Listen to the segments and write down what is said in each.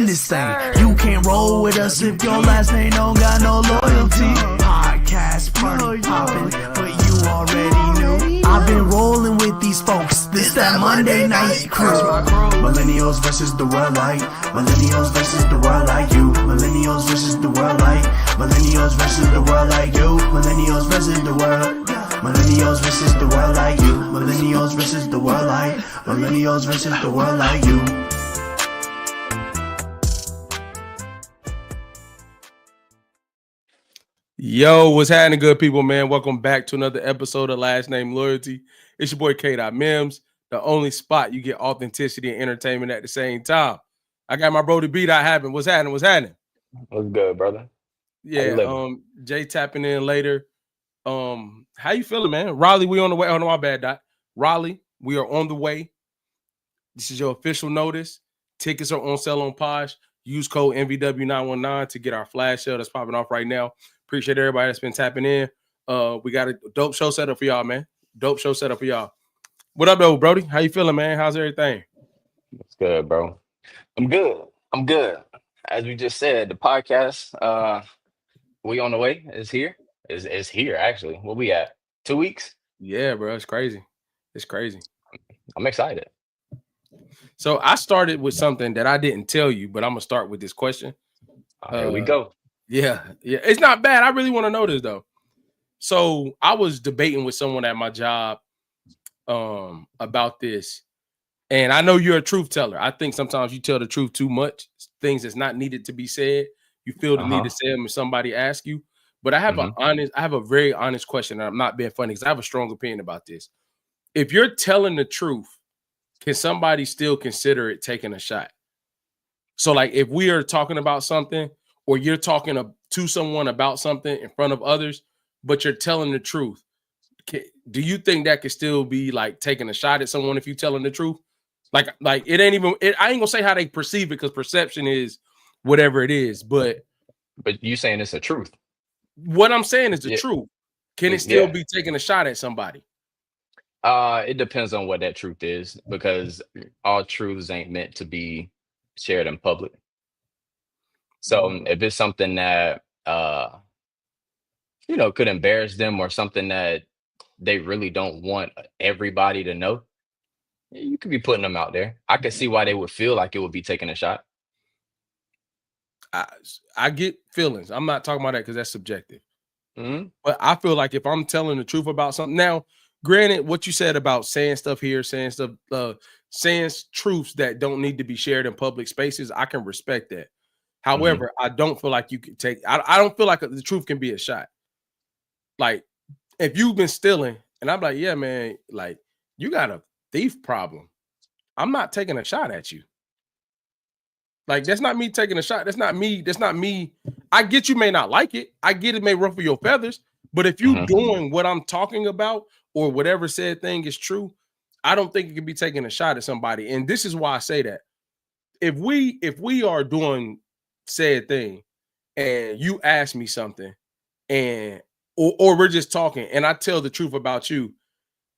this thing. You can't roll with us if your last name don't got no loyalty. Podcast party poppin', but you already knew. I've been rolling with these folks. This that Monday night crew. Millennials versus the world like. Millennials versus the world like you. Millennials versus the world like. Millennials versus the world like you. Millennials versus the world. Millennials versus the world like you. Millennials versus the world like. Millennials versus the world like you. Yo, what's happening, good people, man? Welcome back to another episode of Last Name Loyalty. It's your boy K.Mims, the only spot you get authenticity and entertainment at the same time. I got my bro to beat I happen. What's happening? What's happening? What's good, brother? Yeah, Jay tapping in later. How you feeling, man? Raleigh, we on the way. Oh no, my bad, Doc. Raleigh, we are on the way. This is your official notice. Tickets are on sale on Posh. Use code MVW919 to get our flash sale that's popping off right now. Appreciate everybody that's been tapping in. We got a dope show set up for y'all, man. Dope show set up for y'all. What up, though, Brody? How you feeling, man? How's everything? It's good, bro. I'm good. As we just said, the podcast, we on the way. Is here. Is here, actually. What we at? 2 weeks? Yeah, bro. It's crazy. It's crazy. I'm excited. So I started with something that I didn't tell you, but I'm going to start with this question. Here we go. Yeah. It's not bad. I really want to know this, though. So I was debating with someone at my job about this. And I know you're a truth teller. I think sometimes you tell the truth too much. Things that's not needed to be said. You feel the need to say them if somebody asks you. But I have a very honest question. And I'm not being funny because I have a strong opinion about this. If you're telling the truth, can somebody still consider it taking a shot? So like if we are talking about something or you're talking to someone about something in front of others, but you're telling the truth, do you think that could still be like taking a shot at someone if you're telling the truth? Like it ain't even, I ain't gonna say how they perceive it because perception is whatever it is, but you saying it's a truth. What I'm saying is the truth. Can it still be taking a shot at somebody? It depends on what that truth is, because all truths ain't meant to be shared in public. So if it's something that could embarrass them or something that they really don't want everybody to know, you could be putting them out there. I could see why they would feel like it would be taking a shot. I get feelings. I'm not talking about that because that's subjective. But I feel like if I'm telling the truth about something now, granted, what you said about saying stuff here, saying stuff, saying truths that don't need to be shared in public spaces, I can respect that. However, I don't feel like you can take. I don't feel like the truth can be a shot. Like if you've been stealing, and I'm like, yeah, man, like you got a thief problem. I'm not taking a shot at you. Like that's not me taking a shot. That's not me. That's not me. I get you may not like it. I get it may ruffle your feathers. But if you doing what I'm talking about or whatever said thing is true, I don't think it can be taking a shot at somebody. And this is why I say that. If we are doing said thing and you ask me something and or we're just talking and I tell the truth about you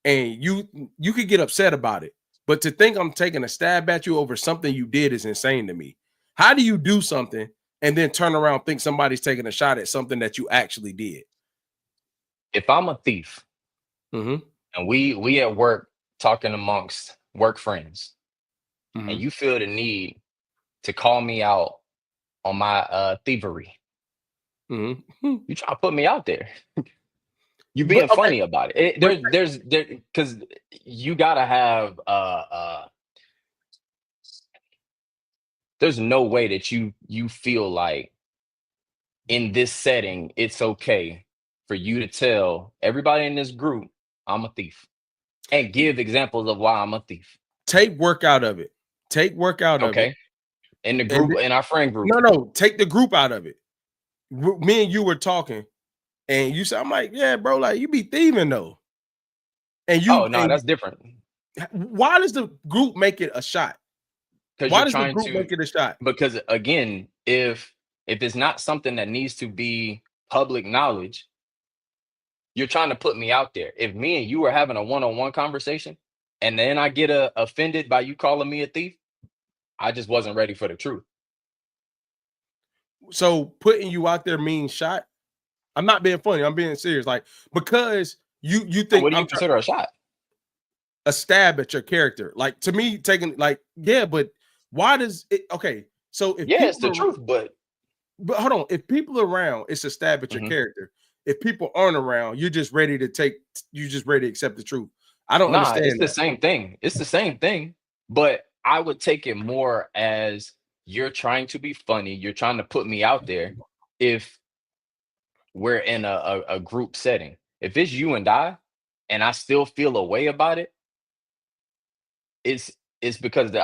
and you could get upset about it. But to think I'm taking a stab at you over something you did is insane to me. How do you do something and then turn around and think somebody's taking a shot at something that you actually did? If I'm a thief and we at work talking amongst work friends and you feel the need to call me out on my thievery, you try to put me out there. You being funny about it. There's because you gotta have there's no way that you feel like in this setting it's okay for you to tell everybody in this group I'm a thief and give examples of why I'm a thief. Take work out of it. Take work out of it. In the group, in our friend group. No, take the group out of it. Me and you were talking, and you said, "I'm like, yeah, bro, like you be thieving though." And you, that's different. Why does the group make it a shot? Why does the group make it a shot? Because again, if it's not something that needs to be public knowledge, you're trying to put me out there. If me and you are having a one-on-one conversation, and then I get offended by you calling me a thief, I just wasn't ready for the truth. So putting you out there means shot. I'm not being funny. I'm being serious. Like, because you think What do you I'm consider a shot? a stab at your character. Like, to me, taking like, yeah, but why does it? Okay, so if Yeah, it's the people truth, but hold on, if people are around, it's a stab at your character. If people aren't around, you're just ready to accept the truth. I don't understand. It's the same thing. It's the same thing, but I would take it more as you're trying to be funny. You're trying to put me out there. If we're in a group setting, if it's you and I still feel a way about it, it's because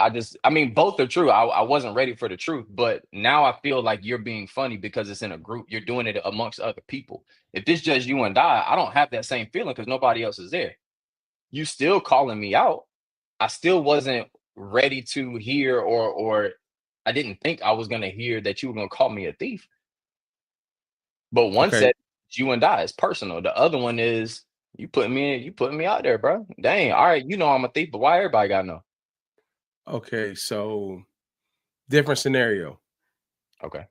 I mean, both are true. I wasn't ready for the truth, but now I feel like you're being funny because it's in a group. You're doing it amongst other people. If it's just you and I don't have that same feeling because nobody else is there. You still calling me out. I still wasn't ready to hear, or I didn't think I was gonna hear that you were gonna call me a thief. But one Okay. said you and I is personal. The other one is you putting me out there, bro. Dang, all right, you know I'm a thief, but why everybody gotta know? Okay, so different scenario. Okay.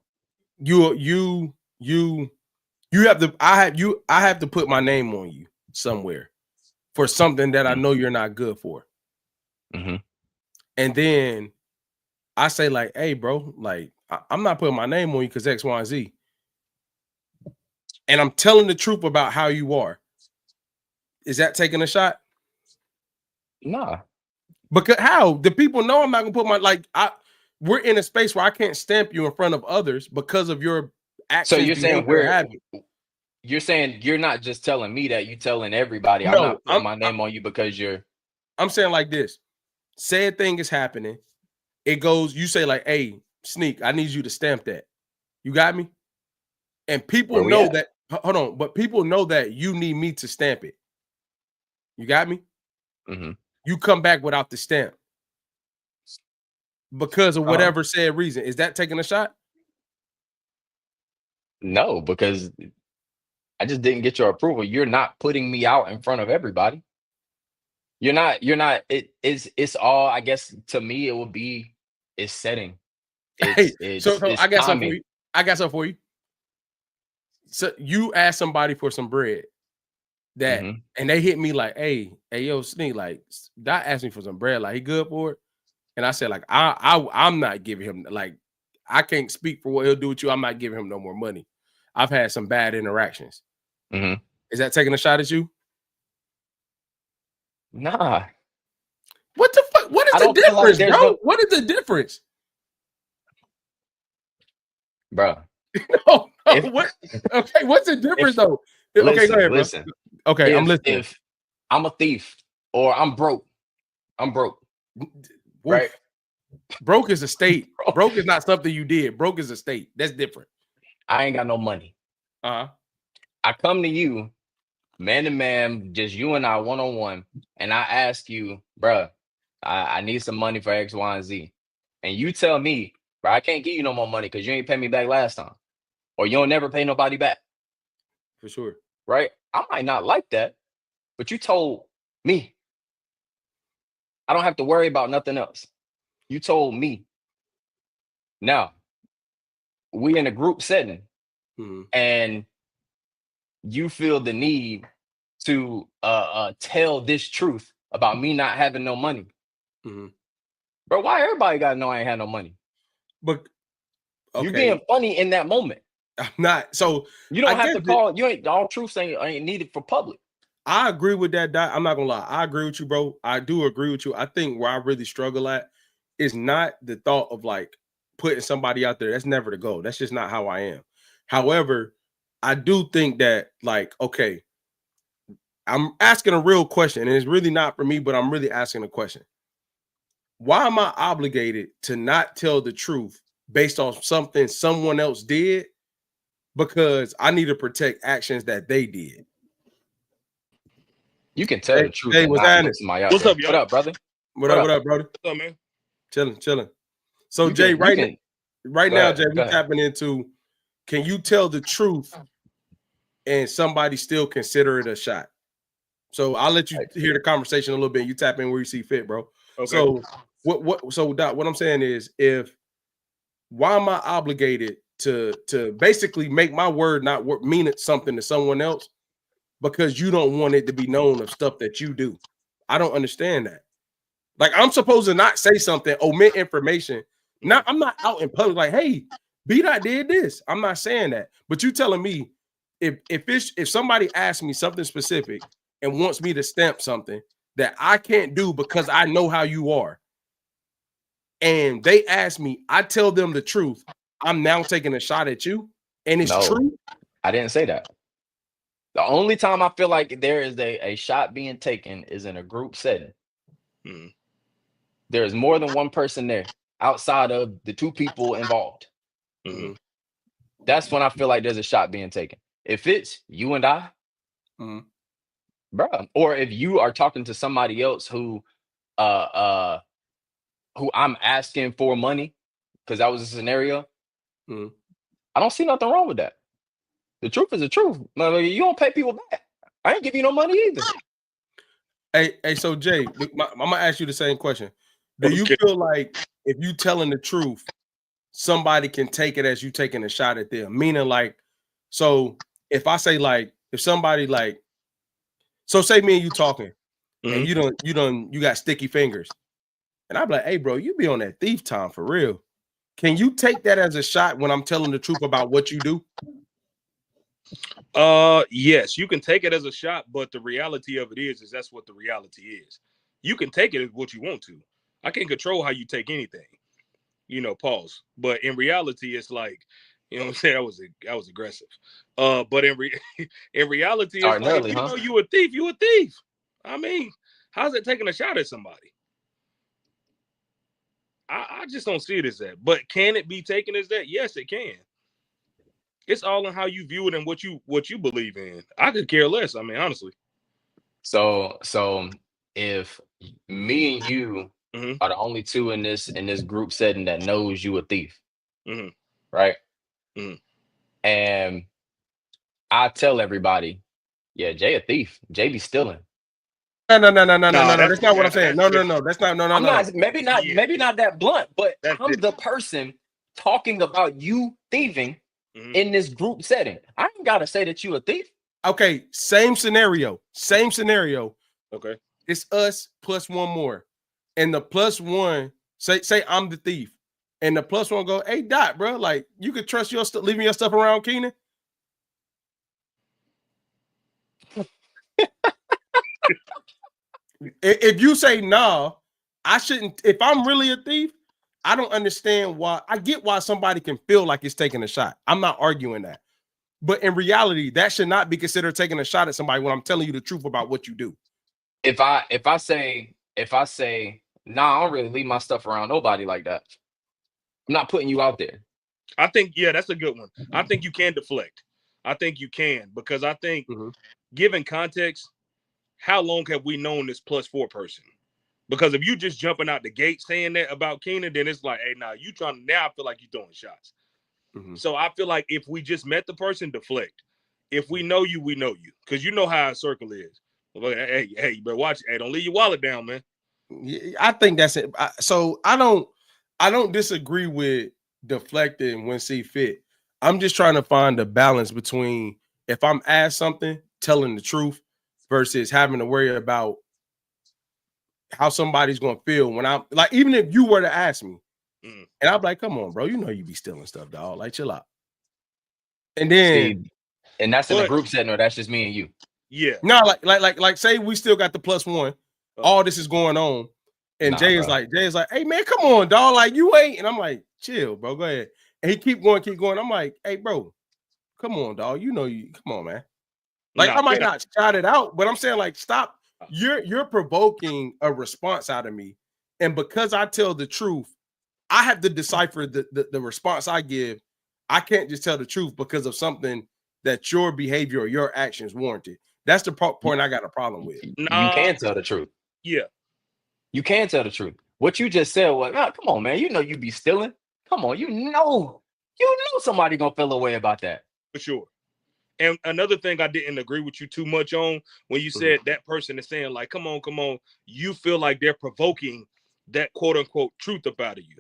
You have to I have to put my name on you somewhere for something that I know you're not good for. And then I say, like, hey, bro, like, I'm not putting my name on you because X, Y, and Z. And I'm telling the truth about how you are. Is that taking a shot? Nah. Because how? The people know I'm not gonna put we're in a space where I can't stamp you in front of others because of your actions. So you're saying having. You're saying you're not just telling me that, you're telling everybody. No, I'm not putting my name on you because you're. I'm saying like this. Say a thing is happening. It goes, you say like, hey, Sneak, I need you to stamp that. You got me? And people know that, hold on, but people know that you need me to stamp it. You got me? You come back without the stamp because of whatever said reason. Is that taking a shot? No, because I just didn't get your approval. You're not putting me out in front of everybody. You're not, it's all, I guess, to me, it would be, it's setting. So I got something for timing. you. I got something for you. So you ask somebody for some bread that, and they hit me like, hey, yo, Sneak, like, Doc asked me for some bread. Like, he good for it? And I said, like, I'm not giving him, like, I can't speak for what he'll do with you. I'm not giving him no more money. I've had some bad interactions. Is that taking a shot at you? Nah. What the fuck? What is the difference, bro? What is the difference? Bro. No, what? Okay, what's the difference though? Okay, go ahead, bro. Listen. Okay, I'm listening. If I'm a thief or I'm broke, right? Broke is a state. Broke is not something you did. Broke is a state. That's different. I ain't got no money. I come to you, man to man, just you and I, one-on-one, and I ask you, bro, I need some money for X, Y, and Z. And you tell me, bro, I can't give you no more money because you ain't pay me back last time. Or you don't never pay nobody back. For sure. Right? I might not like that, but you told me. I don't have to worry about nothing else. You told me. Now, we in a group setting, and you feel the need to tell this truth about me not having no money. Bro, why everybody gotta know I ain't had no money? But you being funny in that moment. I'm not. So you don't have to call. You ain't, all truth ain't needed for public. I agree with that, Doc. I'm not gonna lie. I agree with you, bro. I do agree with you. I think where I really struggle at is not the thought of like putting somebody out there. That's never the goal. That's just not how I am. However, I do think that, like, okay, I'm asking a real question, and it's really not for me, but I'm really asking a question. Why am I obligated to not tell the truth based on something someone else did? Because I need to protect actions that they did. You can tell the truth. Hey, what's What's up, y'all? What up, brother? What up, brother? What's up, man? Chilling. So, Jay, right now, Jay, we're tapping into, can you tell the truth and somebody still consider it a shot? So I'll let you hear the conversation a little bit. You tap in where you see fit, bro. Okay. So so Doc, what I'm saying is, why am I obligated to basically make my word not mean it something to someone else because you don't want it to be known of stuff that you do. I don't understand that. Like I'm supposed to not say something, omit information. Now I'm not out in public like, hey, B-Dot did this. I'm not saying that. But you telling me if somebody asks me something specific and wants me to stamp something that I can't do because I know how you are, and they ask me, I tell them the truth, I'm now taking a shot at you, and it's true. I didn't say that. The only time I feel like there is a shot being taken is in a group setting. There is more than one person there outside of the two people involved. That's when I feel like there's a shot being taken. If it's you and I, bro, or if you are talking to somebody else who I'm asking for money, because that was a scenario, I don't see nothing wrong with that. The truth is the truth. You don't pay people back. I ain't give you no money either. Hey, so Jay, I'm gonna ask you the same question. Do you feel like if you telling the truth, somebody can take it as you taking a shot at them? Meaning, like, so if I say like, if somebody like, so say me and you talking, and you got sticky fingers, and I'm like, hey, bro, you be on that thief time for real. Can you take that as a shot when I'm telling the truth about what you do? Yes, you can take it as a shot, but the reality of it is that's what the reality is. You can take it as what you want to. I can't control how you take anything, pause. But in reality, it's like, you know what I'm saying? I was aggressive. But in reality, it's like, early, you a thief, you a thief. I mean, how's it taking a shot at somebody? I just don't see it as that. But can it be taken as that? Yes, it can. It's all in how you view it and what you believe in. I could care less. I mean, honestly. So if me and you are the only two in this group setting that knows you a thief, right? And I tell everybody, yeah, Jay a thief. Jay be stealing. No. That's not what I'm saying. No. That's not. No. I'm not. Maybe not that blunt, but I'm the person talking about you thieving in this group setting. I ain't gotta say that you a thief. Okay, same scenario. Okay, it's us plus one more, and the plus one say I'm the thief, and the plus one go, hey Dot, bro, like you could trust your stuff, leaving your stuff around Keenan. If you say nah, I shouldn't. If I'm really a thief, I don't understand why. I get why somebody can feel like it's taking a shot. I'm not arguing that. But in reality, that should not be considered taking a shot at somebody when I'm telling you the truth about what you do. If I say, nah, I don't really leave my stuff around nobody like that. I'm not putting you out there. I think, yeah, that's a good one. I think you can deflect. I think you can, because I think given context, how long have we known this plus 4 person? Because if you just jumping out the gate saying that about Keenan, then it's like, hey, now you trying to, now I feel like you're throwing shots. So I feel like if we just met the person, deflect. If we know you, we know you. Because you know how a circle is. Hey, you better watch it. Hey, don't leave your wallet down, man. I think that's it. So I don't disagree with deflecting when see fit. I'm just trying to find a balance between if I'm asked something, telling the truth versus having to worry about how somebody's gonna feel when I'm like, even if you were to ask me, and I'm like, come on, bro, you know you be stealing stuff, dog. Like, chill out. And then, and that's in a group setting, or that's just me and you. Yeah. No, like, say we still got the plus one. All this is going on, and Jay is like, hey man, come on, dog. Like you ain't, and I'm like, chill, bro. Go ahead. And he keep going. I'm like, hey, bro, come on, dog. You know you. Come on, man. Like I might not shout it out, but I'm saying like, stop. You're provoking a response out of me, and because I tell the truth, I have to decipher the response I give. I can't just tell the truth because of something that your behavior or your actions warranted. That's the point I got a problem with. You can tell the truth. Yeah. You can tell the truth. What you just said was, come on, man. You know you be stealing. Come on, you know somebody gonna feel a way about that. For sure. And another thing I didn't agree with you too much on when you said that person is saying like, come on, you feel like they're provoking that quote unquote truth up out of you.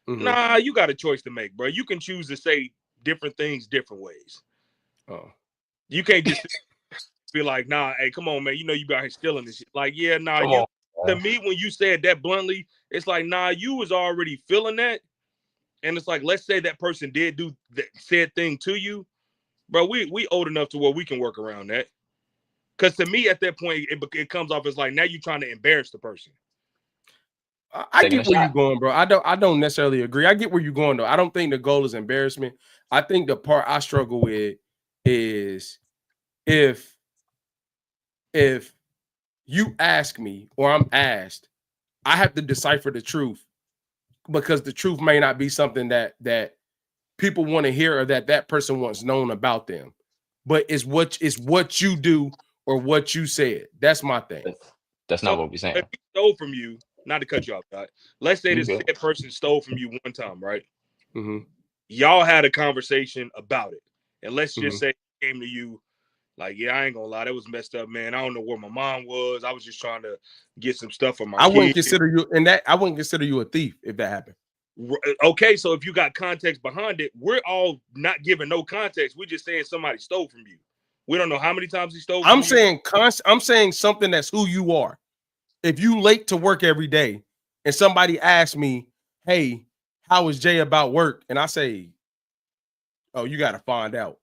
Nah, you got a choice to make, bro. You can choose to say different things different ways. Oh, you can't just be like, nah, hey, come on, man. You know you out here stealing this shit. Like, yeah, nah, Come you. on, To me, when you said that bluntly, it's like, nah, you was already feeling that, and it's like, let's say that person did do that said thing to you, bro. We old enough to where we can work around that. Because to me, at that point, it comes off as like now you're trying to embarrass the person. I get where you're going, bro. I don't necessarily agree. I get where you're going, though. I don't think the goal is embarrassment. I think the part I struggle with is if you ask me or I'm asked, I have to decipher the truth because the truth may not be something that people want to hear or that person wants known about them, but it's what you do or what you said. That's my thing. That's not what we're saying. If he stole from you, not to cut you off, right? Let's say this said person stole from you one time, right? Mm-hmm. Y'all had a conversation about it, and let's just say he came to you like, yeah, I ain't gonna lie, that was messed up, man. I don't know where my mom was. I was just trying to get some stuff for my I wouldn't kids. consider you I wouldn't consider you a thief if that happened. Okay, so if you got context behind it, we're all not giving no context. We're just saying somebody stole from you. We don't know how many times he stole from you. I'm saying something that's who you are. If you late to work every day and somebody asks me, hey, how is Jay about work? And I say, oh, you got to find out.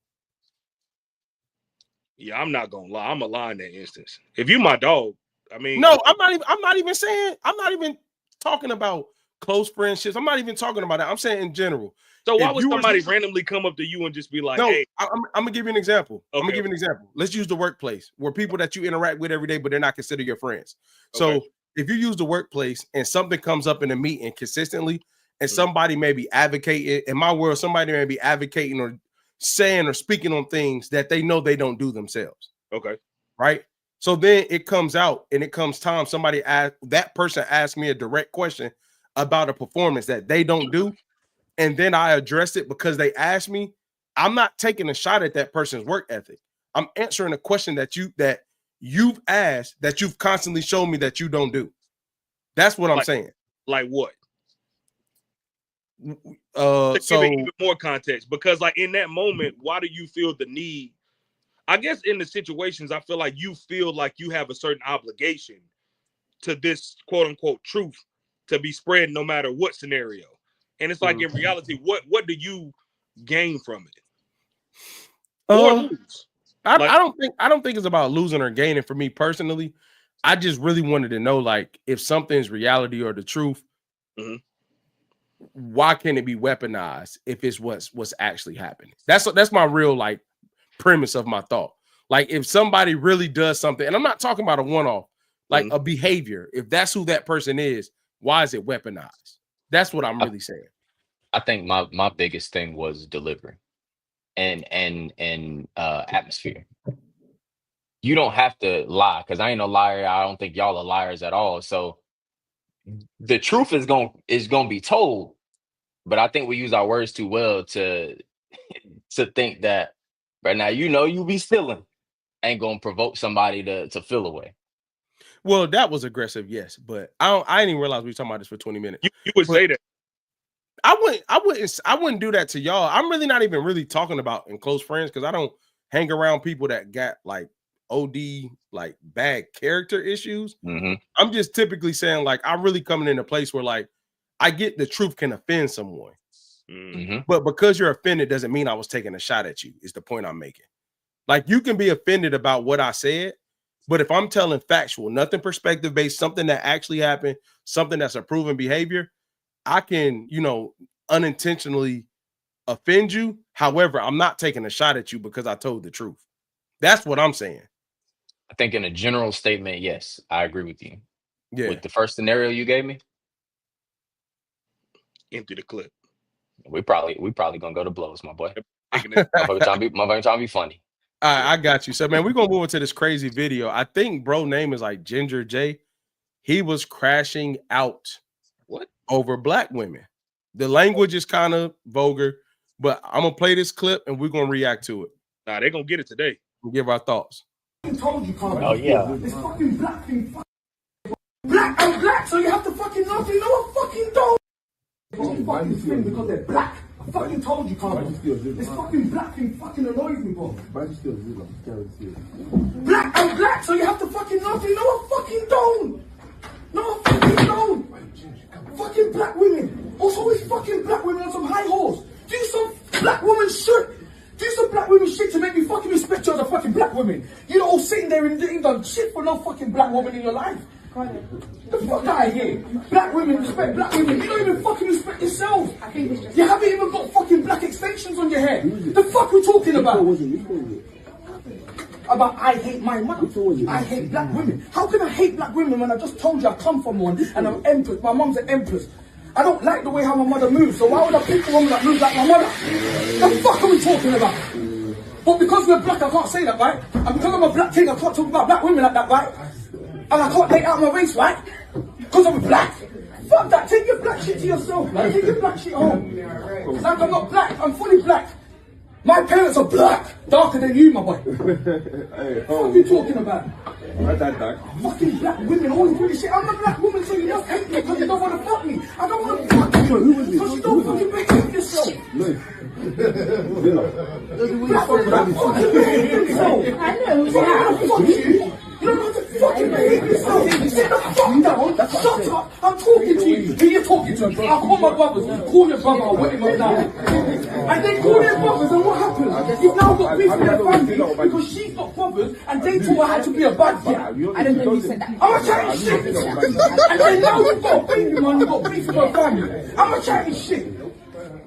Yeah, I'm not gonna lie. I'm a lie in that instance. If you my dog, I mean, no, I'm not even talking about close friendships. I'm not even talking about that. I'm saying in general. So why would somebody randomly come up to you and just be like, no, hey, I'm gonna give you an example. Okay. I'm gonna give you an example. Let's use the workplace where people that you interact with every day, but they're not considered your friends. So if you use the workplace and something comes up in a meeting consistently, and somebody may be advocating, in my world, somebody may be advocating or saying or speaking on things that they know they don't do themselves. Okay. Right. So then it comes out and it comes time that person asks me a direct question about a performance that they don't do. And then I address it because they asked me. I'm not taking a shot at that person's work ethic. I'm answering a question that you've asked that you've constantly shown me that you don't do. That's what I'm saying. Like what? So give it even more context, because like in that moment, why do you feel the need? I guess in the situations, I feel like you feel like you have a certain obligation to this quote unquote truth to be spread no matter what scenario. And it's like in reality, what do you gain from it? Or lose? I don't think it's about losing or gaining for me personally. I just really wanted to know, like, if something's reality or the truth, why can't it be weaponized if it's what's actually happening? That's my real like premise of my thought. Like, if somebody really does something, and I'm not talking about a one-off, like a behavior, if that's who that person is, why is it weaponized? That's what I'm really saying. I think my biggest thing was delivery and atmosphere. You don't have to lie, because I ain't no liar. I don't think y'all are liars at all. So the truth is gonna be told, but I think we use our words too well to think that right now, you be stealing ain't gonna provoke somebody to feel away. Well, that was aggressive, yes, but I didn't even realize we were talking about this for 20 minutes. You would say that. I wouldn't do that to y'all. I'm really not even really talking about in close friends, because I don't hang around people that got like OD, like bad character issues. I'm just typically saying, like, I'm really coming in a place where, like, I get the truth can offend someone, but because you're offended doesn't mean I was taking a shot at you, is the point I'm making. Like, you can be offended about what I said, but if I'm telling factual, nothing perspective based, something that actually happened, something that's a proven behavior, I can, unintentionally offend you. However, I'm not taking a shot at you because I told the truth. That's what I'm saying. I think in a general statement, yes, I agree with you. Yeah. With the first scenario you gave me, empty the clip. We probably gonna go to blows, my boy. Motherfucker trying to be funny. All right, I got you. So, man, we're gonna move into this crazy video. I think bro name is like Ginger J. He was crashing out over black women. The language is kind of vulgar, but I'm gonna play this clip and we're gonna react to it. Nah, they're gonna get it today. We'll give our thoughts. Oh yeah. This fucking black thing. Black, I'm black, so you have to fucking know a fucking dog. Fucking thing because they're black. fucking told you, Carl. This fucking black thing fucking annoys me, bro. Black, I'm black, so you have to fucking love me. No, I fucking don't. No, I fucking don't. Fucking black women. Also, always fucking black women on some high horse. Do some black woman shit. Do some black women shit to make me fucking respect you as a fucking black woman. You're all sitting there and ain't done shit for no fucking black woman in your life. The fuck out of here. Black women respect black women. You don't even fucking respect yourself. You haven't even got fucking black extensions on your hair. The fuck we talking about? About I hate my mother. I hate black women. How can I hate black women when I just told you I come from one and I'm empress? My mum's an empress. I don't like the way how my mother moves, so why would I pick a woman that moves like my mother? The fuck are we talking about? But because we're black, I can't say that, right? And because I'm a black king, I can't talk about black women like that, right? And I can't take out my race, right? Because I'm black. Fuck that, take your black shit to yourself, man. Take your black shit home. Because I'm not black, I'm fully black. My parents are black, darker than you, my boy. What are you talking about? Fucking black women always do this shit. I'm a black woman, so you just hate me because you don't want to fuck me. I don't want to fuck you because you don't fucking behave yourself. Black women don't fucking behave themselves. I know. Fuck you. You don't have to fucking behave yourself. Sit the fuck down. Shut up. I'm talking to you. Who you talking to? I'll call my brothers. Call your brother. I'll wet him up now. And they call their brothers, and what happens? You've now got beef with their family because she's got brothers, and they taught her how to be a bad bitch. I don't know if you said that. I'm a chatting shit. And then now you've got a baby man, you've got beef with her family. I'm a chatting shit.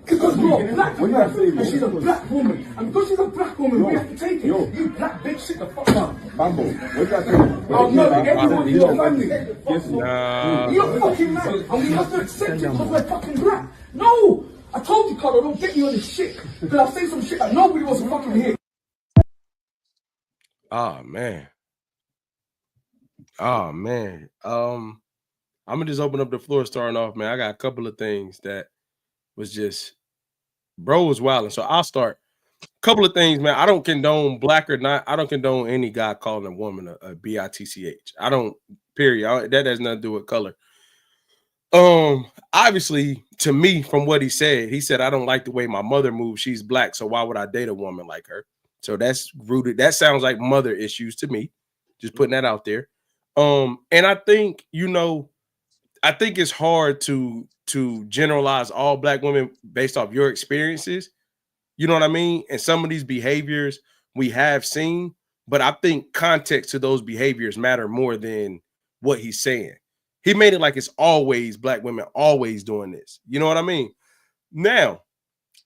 Because we're a black woman, and she's a black woman. And because she's a black woman, we have to take it. You black bitch, sit the fuck down. Bambo, what did I say? I'll know everyone in your family. You're fucking mad. And we have to accept it because we're fucking black. No! I told you, Carl, don't get me on this shit. Because I'll say some shit that nobody wants to fucking hear. Oh, man. I'm going to just open up the floor starting off, man. I got a couple of things that was just, bro was wilding. So I'll start. A couple of things, man. I don't condone black or not. I don't condone any guy calling a woman a bitch. I don't, period. That has nothing to do with color. Obviously, to me, from what he said, I don't like the way my mother moves. She's black, so why would I date a woman like her? So that's rooted. That sounds like mother issues to me. Just putting that out there. And I think, I think it's hard to generalize all black women based off your experiences. You know what I mean? And some of these behaviors we have seen, but I think context to those behaviors matter more than what he's saying. He made it like it's always black women always doing this. You know what I mean? Now,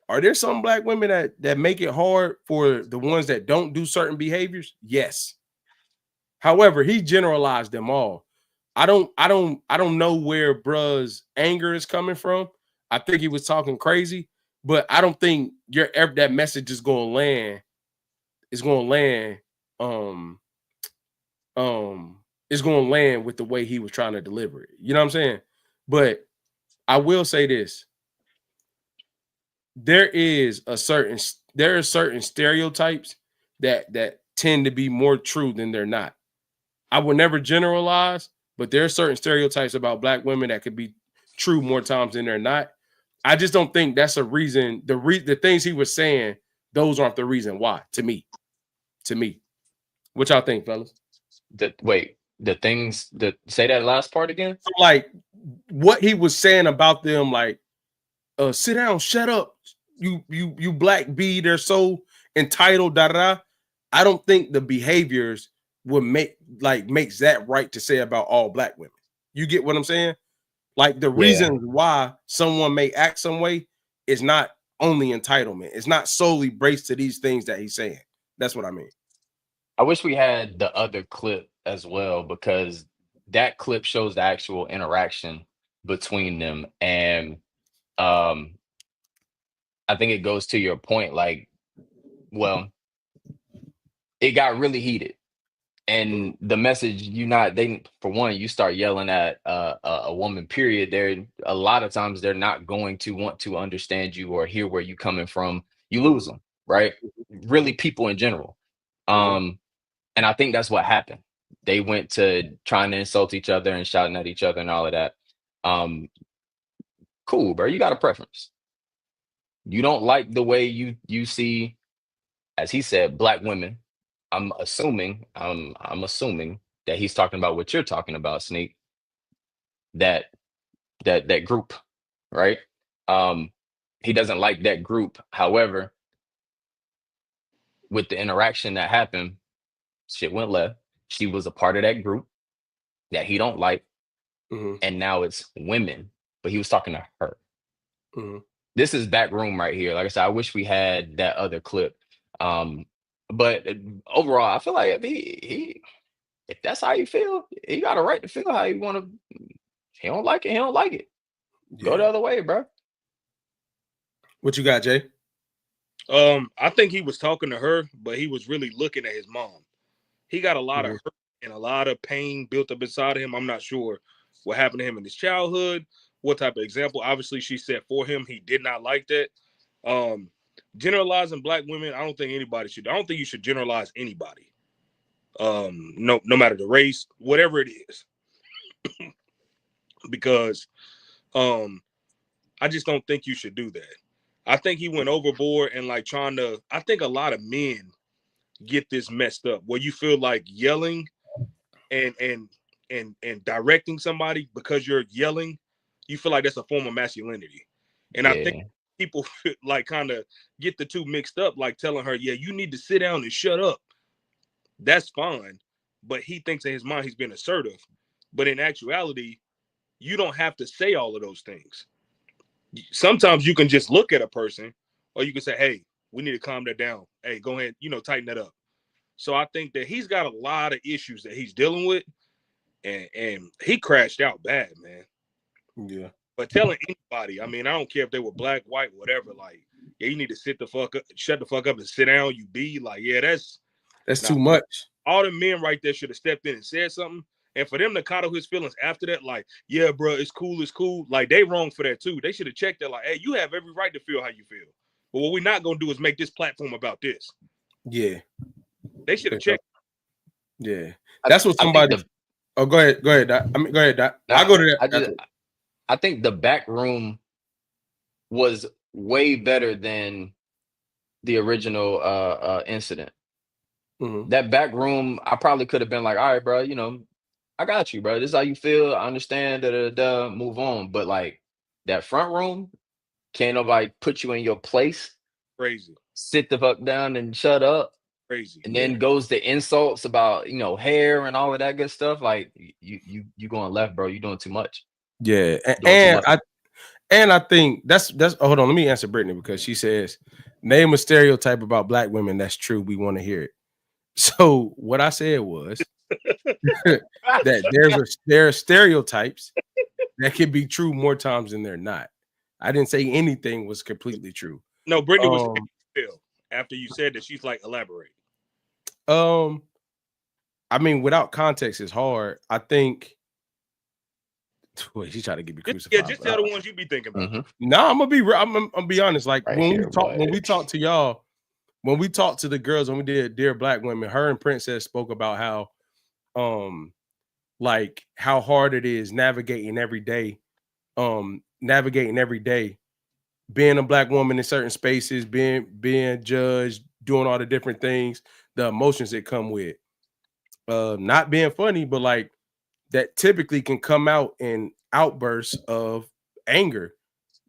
are there some black women that make it hard for the ones that don't do certain behaviors? Yes. However, he generalized them all. I don't know where bruh's anger is coming from. I think he was talking crazy, but I don't think that message is going to land. It's going to land. It's going to land with the way he was trying to deliver it. You know what I'm saying? But I will say this. There are certain stereotypes that tend to be more true than they're not. I would never generalize, but there are certain stereotypes about black women that could be true more times than they're not. I just don't think that's a reason. The things he was saying, those aren't the reason why, to me. What y'all think, fellas? Say that last part again. So, like, what he was saying about them, like, sit down, shut up, you black bee, they're so entitled, da. I don't think the behaviors would makes that right to say about all black women. You get what I'm saying? Like, the reasons why someone may act some way is not only entitlement. It's not solely based to these things that he's saying. That's what I mean. I wish we had the other clip as well, because that clip shows the actual interaction between them. And I think it goes to your point, like, well, it got really heated. And the message, for one, you start yelling at a woman, period. They're a lot of times they're not going to want to understand you or hear where you're coming from. You lose them, right? Really, people in general. And I think that's what happened. They went to trying to insult each other and shouting at each other and all of that. Cool, bro. You got a preference. You don't like the way you see, as he said, black women. I'm assuming that he's talking about what you're talking about, Sneak. That group, right? He doesn't like that group. However, with the interaction that happened, shit went left. She was a part of that group that he don't like, and now it's women. But he was talking to her. This is back room right here. Like I said, I wish we had that other clip. But overall, I feel like if that's how you feel, he got a right to feel how you want to. He don't like it. He don't like it. Yeah. Go the other way, bro. What you got, Jay? I think he was talking to her, but he was really looking at his mom. He got a lot of hurt and a lot of pain built up inside of him. I'm not sure what happened to him in his childhood, what type of example. Obviously, she set for him. He did not like that. Generalizing black women, I don't think anybody should. I don't think you should generalize anybody. No matter the race, whatever it is. Because I just don't think you should do that. I think he went overboard and like trying to. I think a lot of men get this messed up where you feel like yelling and directing somebody because you're yelling, you feel like that's a form of masculinity. And I think people like kind of get the two mixed up, like telling her, yeah, you need to sit down and shut up. That's fine. But he thinks in his mind he's being assertive. But in actuality, you don't have to say all of those things. Sometimes you can just look at a person, or you can say, hey, we need to calm that down. Hey, go ahead, tighten that up. So I think that he's got a lot of issues that he's dealing with, and he crashed out bad, man. Yeah. But telling anybody, I mean, I don't care if they were black, white, whatever, like, yeah, you need to shut the fuck up and sit down, you be like, yeah, that's too much. All the men right there should have stepped in and said something. And for them to coddle his feelings after that, like, yeah, bro, it's cool. Like, they wrong for that too. They should have checked that, like, hey, you have every right to feel how you feel. But what we're not going to do is make this platform about this. Yeah. They should have checked. Yeah. That's what somebody. Go ahead, Doc. Go ahead, Doc. I'll go to that. I think the back room was way better than the original incident. That back room, I probably could have been like, all right, bro, I got you, bro. This is how you feel. I understand. Move on. But like that front room, can't nobody put you in your place. Crazy. Sit the fuck down and shut up. Crazy. And then goes the insults about hair and all of that good stuff. Like you going left, bro. You doing too much. Yeah, and I think that's. Hold on, let me answer Brittany because she says name a stereotype about black women that's true. We want to hear it. So what I said was that there are stereotypes that can be true more times than they're not. I didn't say anything was completely true. No, Brittany was after you said that. She's like, elaborate. I mean, without context, it's hard. I think. Boy, she's trying to get me crucified. Yeah, just tell the ones you be thinking about. No, I'm gonna be honest. Like right when we talk to y'all, when we talked to the girls, when we did Dear Black Women, her and Princess spoke about how, like how hard it is navigating every day, being a black woman in certain spaces, being judged, doing all the different things, the emotions that come with, not being funny, but like that typically can come out in outbursts of anger,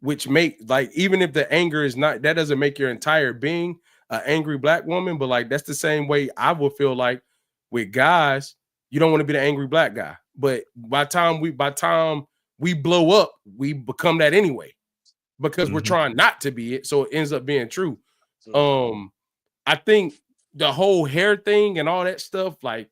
which make like even if the anger is not, that doesn't make your entire being an angry black woman, but like that's the same way I would feel like with guys, you don't want to be the angry black guy, but by time we blow up, we become that anyway because we're trying not to be it, so it ends up being true. I think the whole hair thing and all that stuff, like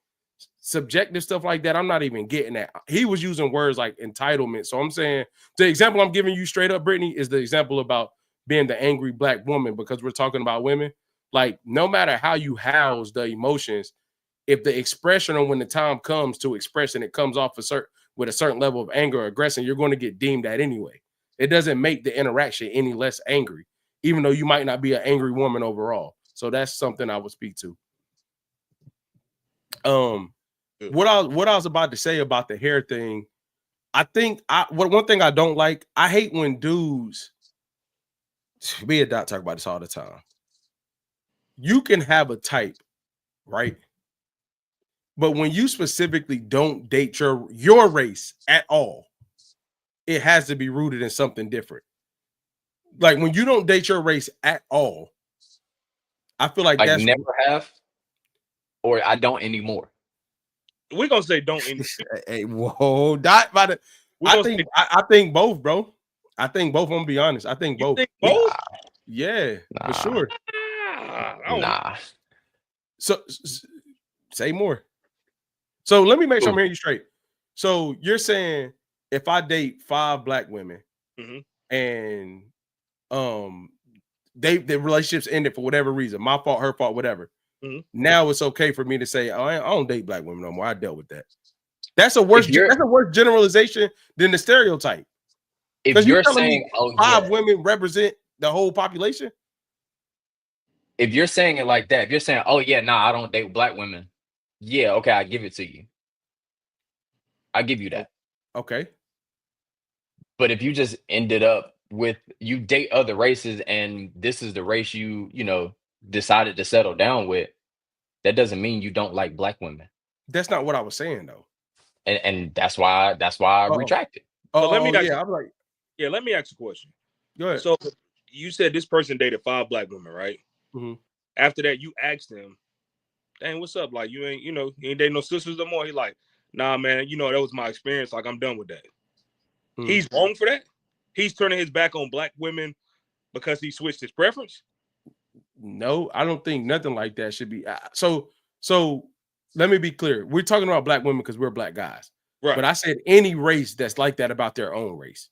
subjective stuff like that, I'm not even getting at. He was using words like entitlement, so I'm saying the example I'm giving you straight up, Brittany, is the example about being the angry black woman because we're talking about women. Like no matter how you house the emotions, if the expression or when the time comes to express and it comes off with a certain level of anger or aggression, you're going to get deemed that anyway. It doesn't make the interaction any less angry, even though you might not be an angry woman overall. So that's something I would speak to. What I was about to say about the hair thing, I think one thing I don't like, I hate when dudes Me and Doc talk about this all the time. You can have a type, right? But when you specifically don't date your race at all, it has to be rooted in something different. Like when you don't date your race at all, I feel like that's never have, or I don't anymore. We're gonna say don't. Hey, whoa, Dot. I think both, bro. I think both. I'm gonna be honest. I think both. Both? Yeah, for sure. Nah. So say more. So let me make sure I'm hearing you straight. So you're saying if I date 5 black women and the relationships ended for whatever reason, my fault, her fault, whatever. Now it's okay for me to say, oh, I don't date black women no more. I dealt with that. That's a worse generalization than the stereotype. If you're saying 5 women represent the whole population, if you're saying it like that, if you're saying, oh yeah, nah, I don't date black women. Yeah, okay, I give it to you. I give you that. Okay. But if you just ended up with you date other races and this is the race you decided to settle down with, that doesn't mean you don't like black women. That's not what I was saying though. And that's why I retracted. So let me let me ask you a question. Go ahead. So you said this person dated 5 black women, right? After that, you asked him, dang, what's up? Like, you ain't dating no sisters no more. He like, nah, man, that was my experience. Like, I'm done with that. He's wrong for that? He's turning his back on black women because he switched his preference? No, I don't think nothing like that should be. So let me be clear. We're talking about black women because we're black guys. Right. But I said any race that's like that about their own race.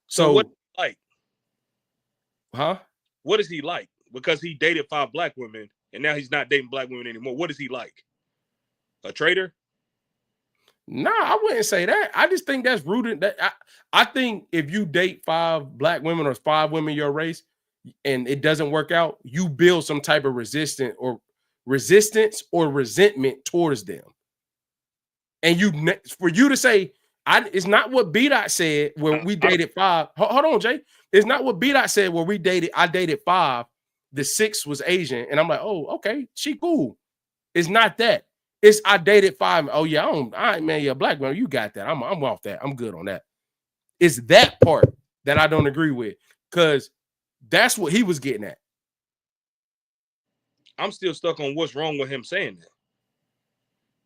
So what like? Huh? What is he like? Because he dated 5 black women and now he's not dating black women anymore. What is he like? A traitor? Nah, I wouldn't say that. I just think that's rooted. I think if you date 5 black women or 5 women your race and it doesn't work out, you build some type of resistance or resentment towards them. And for you to say, it's not what B-Dot said where we dated 5. Hold on, Jay. It's not what B-Dot said where I dated 5. The 6th was Asian. And I'm like, oh, okay, she cool. It's not that. It's I dated 5. Oh, yeah, you're a black man. You got that. I'm off that. I'm good on that. It's that part that I don't agree with because that's what he was getting at. I'm still stuck on what's wrong with him saying that.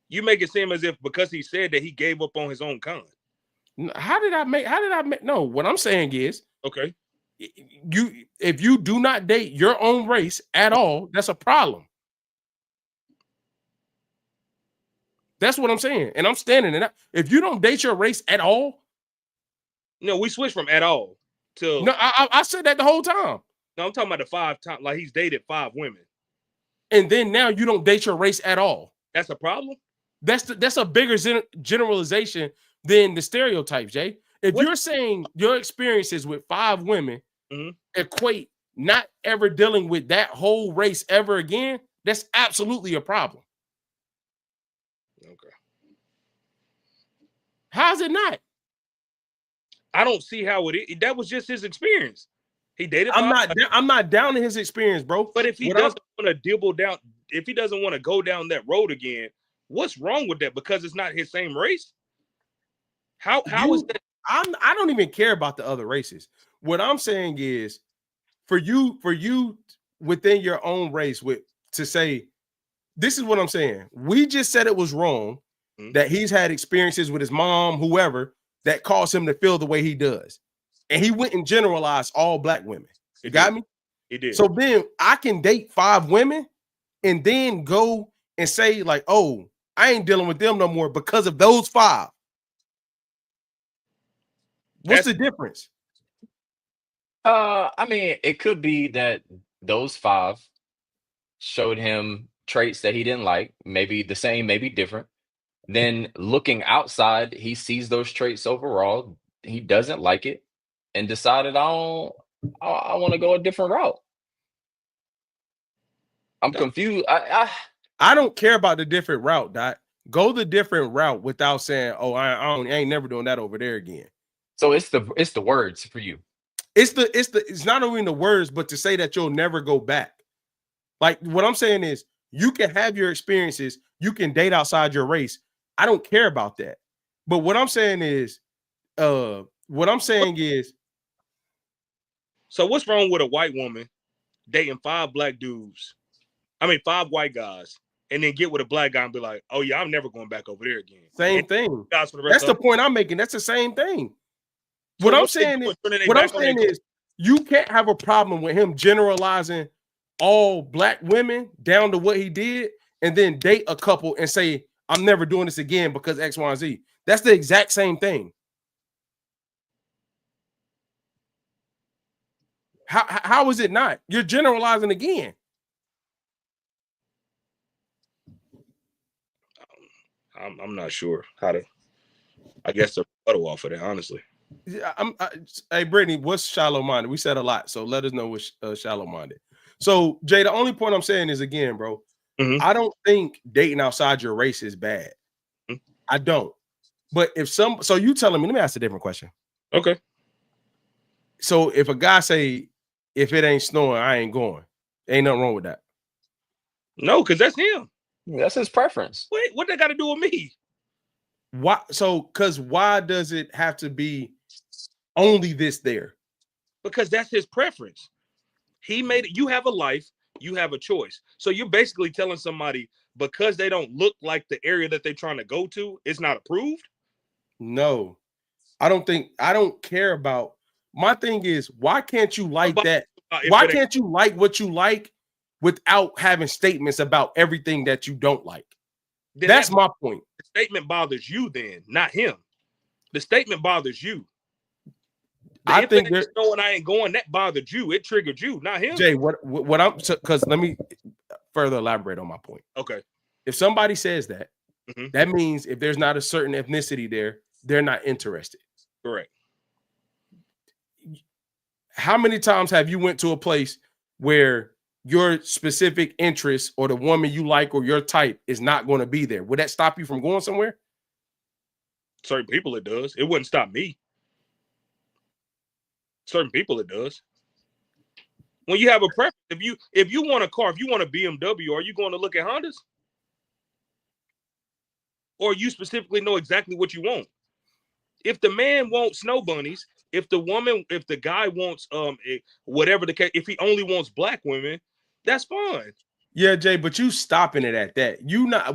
You make it seem as if because he said that he gave up on his own kind. How did I make? No, what I'm saying is, okay, if you do not date your own race at all, that's a problem. That's what I'm saying. And I'm standing in that. If you don't date your race at all. No, we switched from at all to. No, I said that the whole time. No, I'm talking about the 5 times. Like he's dated 5 women. And then now you don't date your race at all. That's a problem? That's a bigger generalization than the stereotypes, Jay. If you're saying your experiences with 5 women equate not ever dealing with that whole race ever again, that's absolutely a problem. Okay. How's it not? I don't see how it is. That was just his experience. He dated. I'm not down in his experience, bro. But if he doesn't want to dibble down, if he doesn't want to go down that road again, what's wrong with that? Because it's not his same race. How is that? I don't even care about the other races. What I'm saying is, for you within your own race, to say, this is what I'm saying. We just said it was wrong that he's had experiences with his mom, whoever, that caused him to feel the way he does. And he went and generalized all black women. You got me? He did. So then I can date 5 women and then go and say, like, oh, I ain't dealing with them no more because of those 5. What's the difference? I mean, it could be that those 5 showed him traits that he didn't like, maybe the same, maybe different. Then looking outside, he sees those traits overall. He doesn't like it and decided, I want to go a different route. I'm confused. I don't care about the different route, Dot. Go the different route without saying, oh, I ain't never doing that over there again. So it's the words for you. It's not only the words, but to say that you'll never go back. Like what I'm saying is you can have your experiences, you can date outside your race. I don't care about that. But what I'm saying is, so what's wrong with a white woman dating 5 white guys, and then get with a black guy and be like, oh yeah, I'm never going back over there again. Same thing. That's the point I'm making. That's the same thing. So what I'm saying is you can't have a problem with him generalizing all black women down to what he did and then date a couple and say, I'm never doing this again because X, Y, and Z. That's the exact same thing. How is it not? You're generalizing again. I'm not sure how to. I guess to rebuttal off of that, honestly. Yeah, hey, Brittany, what's shallow-minded? We said a lot, so let us know what's shallow-minded. So, Jay, the only point I'm saying is, again, bro, I don't think dating outside your race is bad. I don't. But so you telling me, let me ask a different question. Okay. So if a guy say, if it ain't snowing, I ain't going. Ain't nothing wrong with that. No, because that's him. That's his preference. Wait, what that got to do with me? Why? So, because why does it have to be only this there? Because that's his preference. He made it. You have a life. You have a choice. So you're basically telling somebody because they don't look like the area that they're trying to go to, it's not approved? No. I don't care about. My thing is, why can't you like that? Why can't you like what you like without having statements about everything that you don't like? That's my point. The statement bothers you then, not him. The statement bothers you. I think knowing I ain't going, that bothered you. It triggered you, not him. Jay, what I'm because let me further elaborate on my point. Okay. If somebody says that, that means if there's not a certain ethnicity there, they're not interested. Correct. How many times have you went to a place where your specific interest or the woman you like or your type is not going to be there? Would that stop you from going somewhere? Certain people it does. It wouldn't stop me. Certain people it does. When you have a preference, if you want a car, if you want a BMW, are you going to look at Hondas? Or you specifically know exactly what you want? If the man wants snow bunnies, if the guy wants whatever the case, if he only wants black women, that's fine. Yeah, Jay, but you stopping it at that.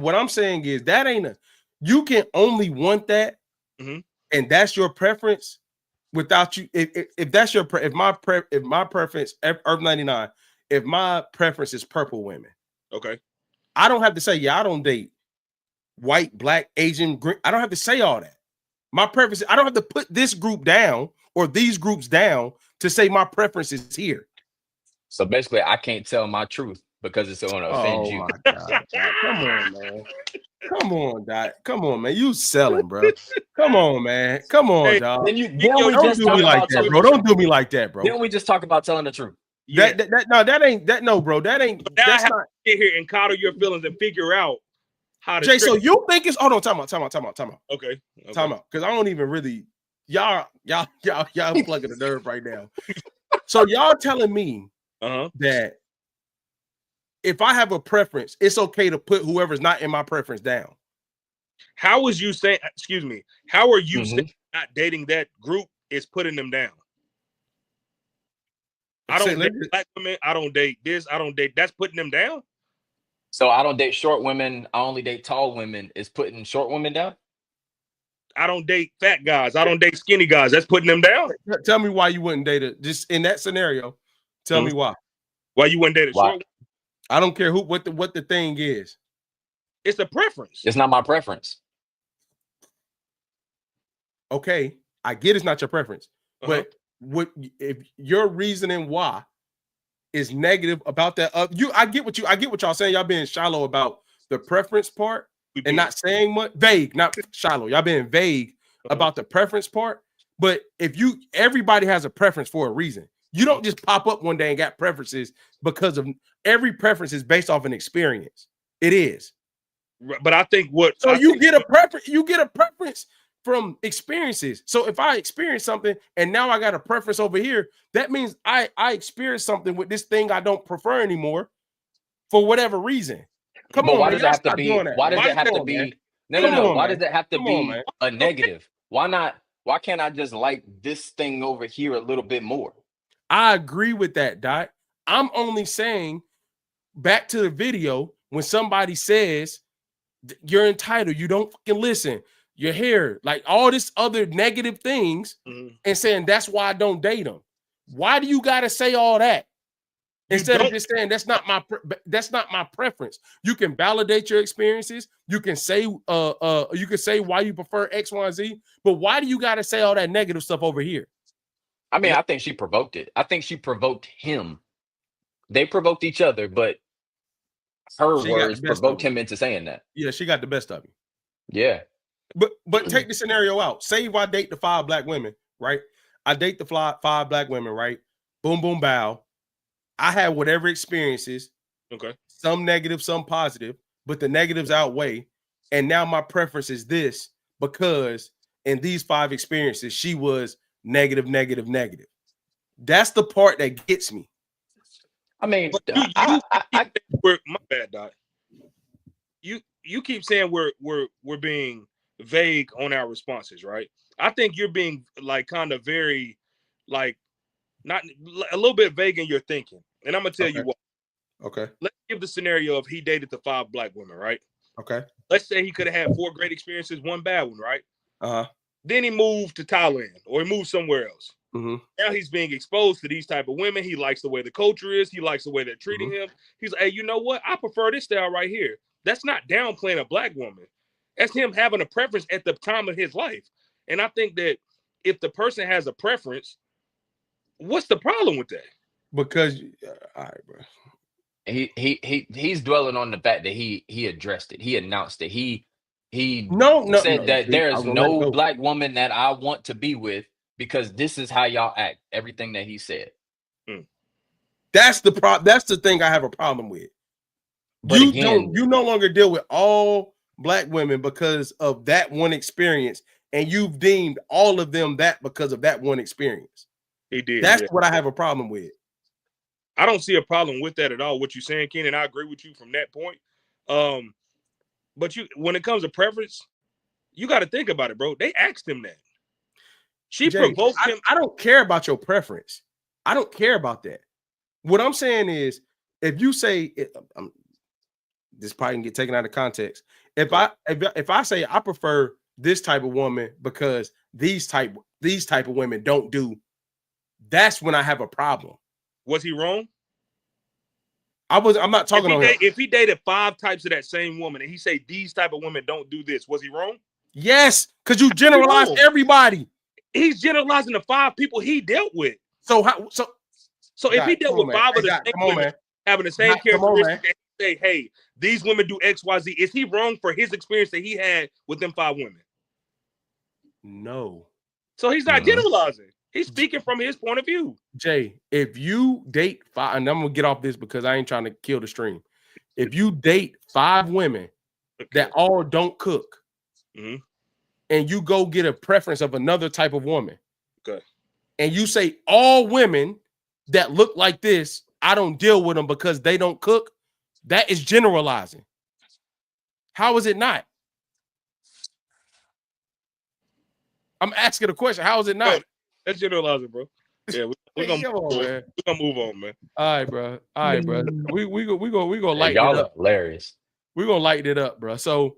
What I'm saying is that you can only want that, and that's your preference. Without you, if my preference, Earth 99, if my preference is purple women, okay, I don't have to say, I don't date white, black, Asian, green. I don't have to say all that. My preference, I don't have to put this group down or these groups down to say my preference is here. So basically, I can't tell my truth because it's going to offend you. My God, come on, man. Come on, Doc. Come on, man. You selling, bro. Come on, man. Come on, dog. Don't do me like that, bro. Don't do me like that, bro. Didn't we just talk about telling the truth? Yeah. That ain't bro. That ain't. That's not. Sit here and coddle your feelings and figure out how to. Jay, so you think it's? Hold on, time out. Okay. Time out, because I don't even really. Y'all plugging the nerve right now. So y'all telling me that if I have a preference, it's okay to put whoever's not in my preference down. How was you saying? Excuse me. How are you saying not dating that group is putting them down? I don't date black women. I don't date this. I don't date. That's putting them down. So I don't date short women. I only date tall women. Is putting short women down? I don't date fat guys. I don't date skinny guys. That's putting them down. Tell me why you wouldn't date it. Just in that scenario, tell me why. Why you wouldn't date a short? I don't care what the thing is. It's a preference. It's not my preference. Okay, I get it's not your preference, but if your reasoning why is negative about that, I get what y'all saying. Y'all being shallow about the preference part and not saying much, vague, not shallow. Y'all being vague about the preference part. But everybody has a preference for a reason. You don't just pop up one day and got preferences because of every preference is based off an experience. It is. But I think you get a preference from experiences. So if I experience something and now I got a preference over here, that means I experienced something with this thing I don't prefer anymore for whatever reason. Come on, why man. does it have to be? Why does it have to on, be? man. No. Why man. does it have to Come be on, man. a negative? Why not? Why can't I just like this thing over here a little bit more? I agree with that, Dot. I'm only saying back to the video when somebody says you're entitled, you don't fucking listen, your hair, like all this other negative things, and saying that's why I don't date them. Why do you got to say all that instead of just saying that's not my preference? You can validate your experiences. You can say why you prefer X, Y, Z. But why do you got to say all that negative stuff over here? I mean, I think she provoked it. I think she provoked him. They provoked each other, but her words provoked him into saying that. Yeah, she got the best of him. Yeah. But take the scenario out. Say if I date the 5 black women, right? I date the 5 black women, right? Boom, boom, bow. I had whatever experiences. Okay. Some negative, some positive, but the negatives outweigh. And now my preference is this because in these 5 experiences, she was negative, negative, negative. That's the part that gets me. I mean, my bad, Doc. You keep saying we're being vague on our responses, right? I think you're being like kind of very like not a little bit vague in your thinking, and I'm gonna tell you what. Okay. Let's give the scenario of he dated the 5 black women, right? Okay. Let's say he could have had 4 great experiences, 1 bad one, right? Then he moved to Thailand or he moved somewhere else. Now he's being exposed to these type of women. He likes the way the culture is. He likes the way they're treating him. He's like, hey, you know what? I prefer this style right here. That's not downplaying a black woman. That's him having a preference at the time of his life. And I think that if the person has a preference, what's the problem with that? Because, all right, bro. He's dwelling on the fact that he addressed it. He announced it. He said that there is no black woman that I want to be with because this is how y'all act. Everything that he said. That's the problem. That's the thing I have a problem with. But you no longer deal with all black women because of that one experience, and you've deemed all of them that because of that one experience. He did. That's what I have a problem with. I don't see a problem with that at all. What you're saying, Ken, and I agree with you from that point. But when it comes to preference, you got to think about it, bro. They asked him that. She provoked him. I don't care about your preference. I don't care about that. What I'm saying is, if you say this probably can get taken out of context. If I say I prefer this type of woman because these type of women don't do, that's when I have a problem. Was he wrong? I'm not talking on him. If he dated 5 types of that same woman and he say these type of women don't do this, was he wrong? Yes, because you generalize everybody. He's generalizing the 5 people he dealt with. So if he dealt with 5 of the same women having the same characteristics, and say, hey, these women do X, Y, Z, is he wrong for his experience that he had with them 5 women? No. So he's not generalizing. He's speaking from his point of view. Jay, if you date 5, and I'm gonna get off this because I ain't trying to kill the stream. If you date 5 women that all don't cook, and you go get a preference of another type of woman, and you say all women that look like this, I don't deal with them because they don't cook, that is generalizing. How is it not? I'm asking a question. How is it not? That's generalizing, bro. Yeah, we're gonna move on, man. All right, bro. We gonna lighten y'all it up. Hilarious. We're gonna lighten it up, bro. So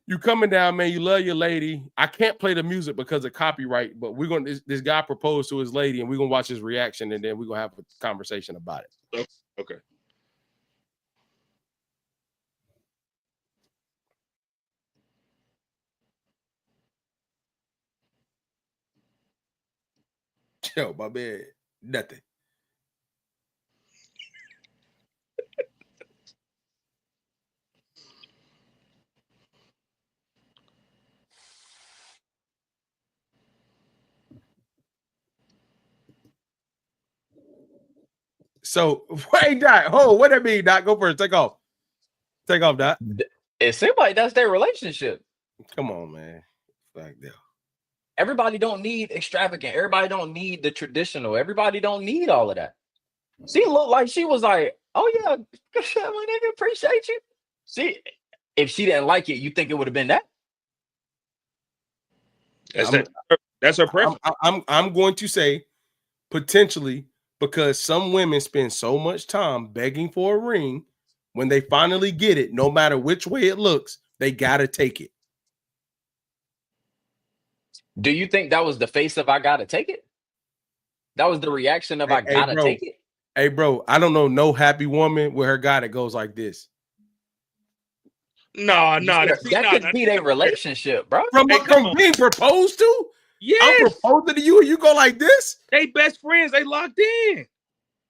you coming down, man. You love your lady. I can't play the music because of copyright, but we're gonna this guy proposed to his lady, and we're gonna watch his reaction, and then we're gonna have a conversation about it. Okay. Yo, my man, nothing. So wait, Doc. What that mean, Doc? Go first. Take off. Take off, Doc. It seems like that's their relationship. Come on, man. back there. Everybody don't need extravagant. Everybody don't need the traditional. Everybody don't need all of that. She looked like she was like, oh yeah, my nigga, appreciate you. See, if she didn't like it, you think it would have been that? That's her preference. I'm going to say potentially, because some women spend so much time begging for a ring. When they finally get it, no matter which way it looks, they gotta take it. Do you think that was the face of I gotta take it? That was the reaction of I gotta take it? Hey, bro, I don't know no happy woman with her guy that goes like this. No, that could be their relationship, bro. From being proposed to? Yes. I'm proposing to you and you go like this? They best friends. They locked in.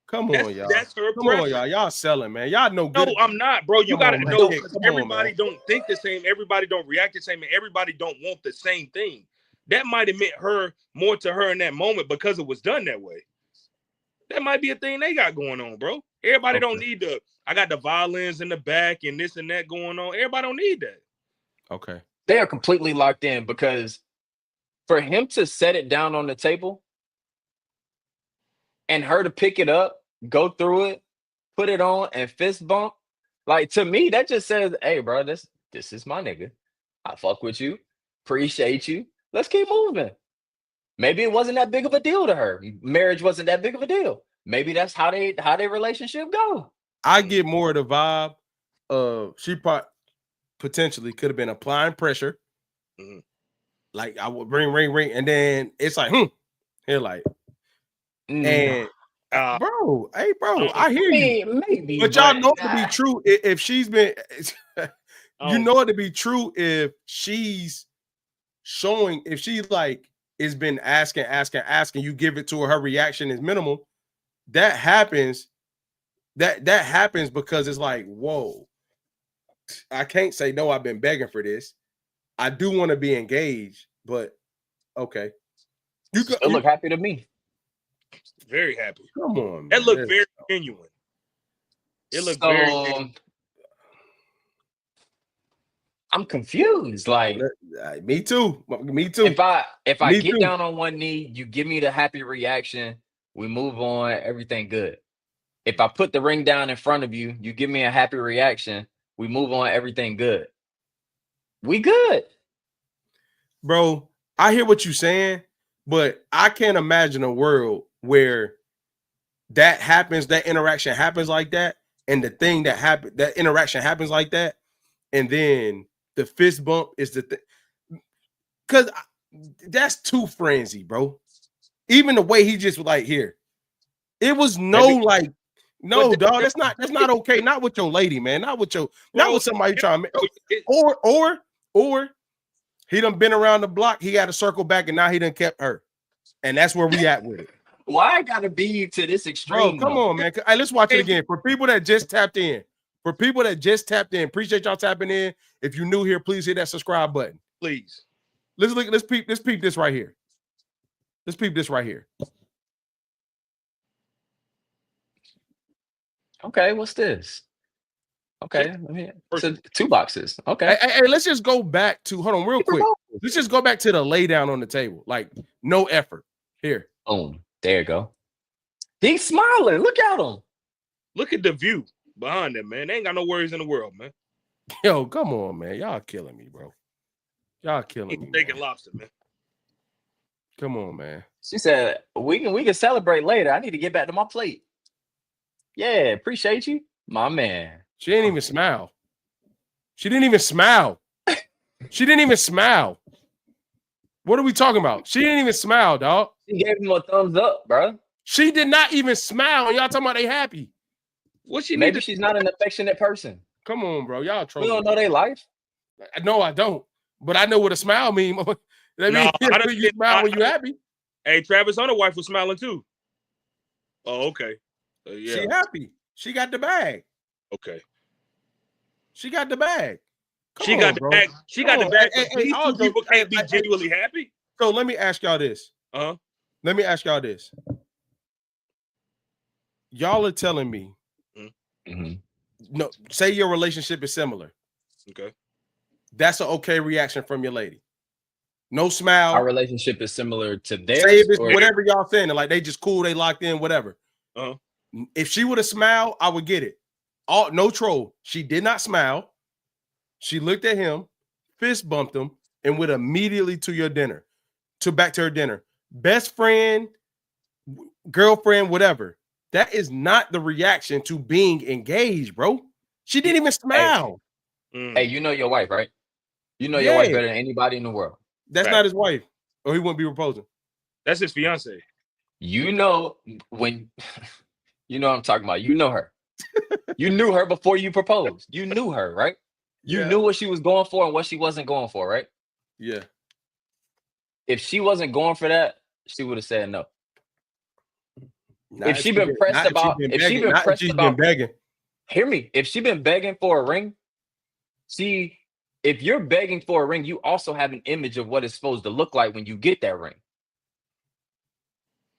Come on, y'all. That's her Come on, y'all. Y'all selling, man. Y'all know good. No, I'm not, bro. You got to know because everybody on, don't think the same. Everybody don't react the same. And everybody don't want the same thing. That might have meant her more to her in that moment because it was done that way. That might be a thing they got going on, bro. Everybody don't need I got the violins in the back and this and that going on. Everybody don't need that. Okay. They are completely locked in because for him to set it down on the table and her to pick it up, go through it, put it on, and fist bump, like to me, that just says, hey, bro, this is my nigga. I fuck with you. Appreciate you. Let's keep moving. Maybe it wasn't that big of a deal to her. Marriage wasn't that big of a deal. Maybe that's how their relationship go. I get more of the vibe of she potentially could have been applying pressure. Mm-hmm. Like I would ring, and then it's like, here, like, and bro, hey, bro, I hear you. Maybe, but y'all know it to be true if she's been. You know it to be true if she's showing, if she like has been asking. You give it to her. Her reaction is minimal. That happens. That happens because it's like, whoa, I can't say no. I've been begging for this. I do want to be engaged, but okay. You look happy to me. Very happy. Come on, man. That looked very genuine. It looked very genuine. I'm confused. Like me too. If I get down on one knee, you give me the happy reaction, we move on, everything good. If I put the ring down in front of you, you give me a happy reaction, we move on, everything good. We good. Bro, I hear what you're saying, but I can't imagine a world where that happens, that interaction happens like that, and the thing that happened, that interaction happens like that, and then the fist bump is the thing. Because that's too frenzy, bro. Even the way he just was like, here. It was no dog, that's not okay. Not with your lady, man. Not with somebody trying to or he done been around the block, he got to circle back, and now he done kept her. And that's where we at with it. Why I gotta be to this extreme? Bro, come on, man. Hey, let's watch it again. For people that just tapped in, appreciate y'all tapping in. If you're new here, please hit that subscribe button. Please. Let's peep this right here. Let's peep this right here. Okay, what's this? Okay, so 2 boxes. Okay. Hey, let's just go back to hold on real quick. Let's just go back to the lay down on the table. Like no effort. Here. Boom. There you go. He's smiling. Look at him. Look at the view behind them, man. They ain't got no worries in the world, man. Yo, come on, man. Y'all killing me, bro. Y'all killing me. Steak and lobster, man. Come on, man. She said, we can celebrate later. I need to get back to my plate. Yeah, appreciate you. My man. She didn't even smile. She didn't even smile. What are we talking about? She didn't even smile, dog. She gave him a thumbs up, bro. She did not even smile. Y'all talking about they happy. Maybe she's not an affectionate person. Come on, bro. Y'all trolling. We don't know their life. No, I don't. But I know what a smile means. That means you smile when you happy. Hey, Travis Hunter's wife was smiling too. Oh, okay. Yeah. She happy. She got the bag. Okay. She got the bag. She got the bag. She got the bag. These two people can't be genuinely happy. So let me ask y'all this. Let me ask y'all this. Y'all are telling me, no, say your relationship is similar. Okay. That's an okay reaction from your lady. No smile. Our relationship is similar to theirs. Say if it's whatever y'all saying, like they just cool, they locked in, whatever. Uh-huh. If she would have smiled, I would get it. No troll. She did not smile. She looked at him, fist bumped him, and went immediately to your dinner, back to her dinner. Best friend, girlfriend, whatever. That is not the reaction to being engaged, bro. She didn't even smile. Hey, you know your wife, right? You know your wife better than anybody in the world. That's not his wife, or he wouldn't be proposing. That's his fiance. You know when you know what I'm talking about. You know her. You knew her before you proposed. You knew her, right? You knew what she was going for and what she wasn't going for, right? Yeah. If she wasn't going for that, she would have said no. If she been pressed about begging. Hear me. If she been begging for a ring, if you're begging for a ring, you also have an image of what it's supposed to look like when you get that ring.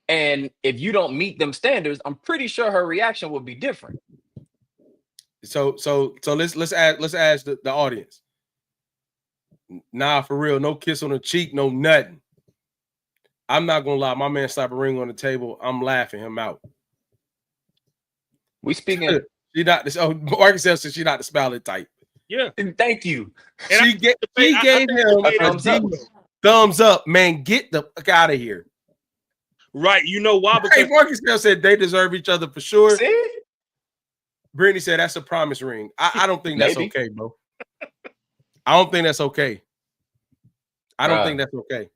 And if you don't meet them standards, I'm pretty sure her reaction will be different. So let's ask the audience. Nah, for real, no kiss on the cheek, no nothing. I'm not gonna lie, my man slapped a ring on the table. I'm laughing him out. We speaking. She not this. Oh, Marcus says she's not the smiling type. Yeah, thank you. She gave him a thumbs up. Man, get the fuck out of here. Right, you know why? Because Marcus said they deserve each other for sure. See? Brittany said that's a promise ring. I don't think that's okay, bro. I don't think that's okay. I don't think that's okay.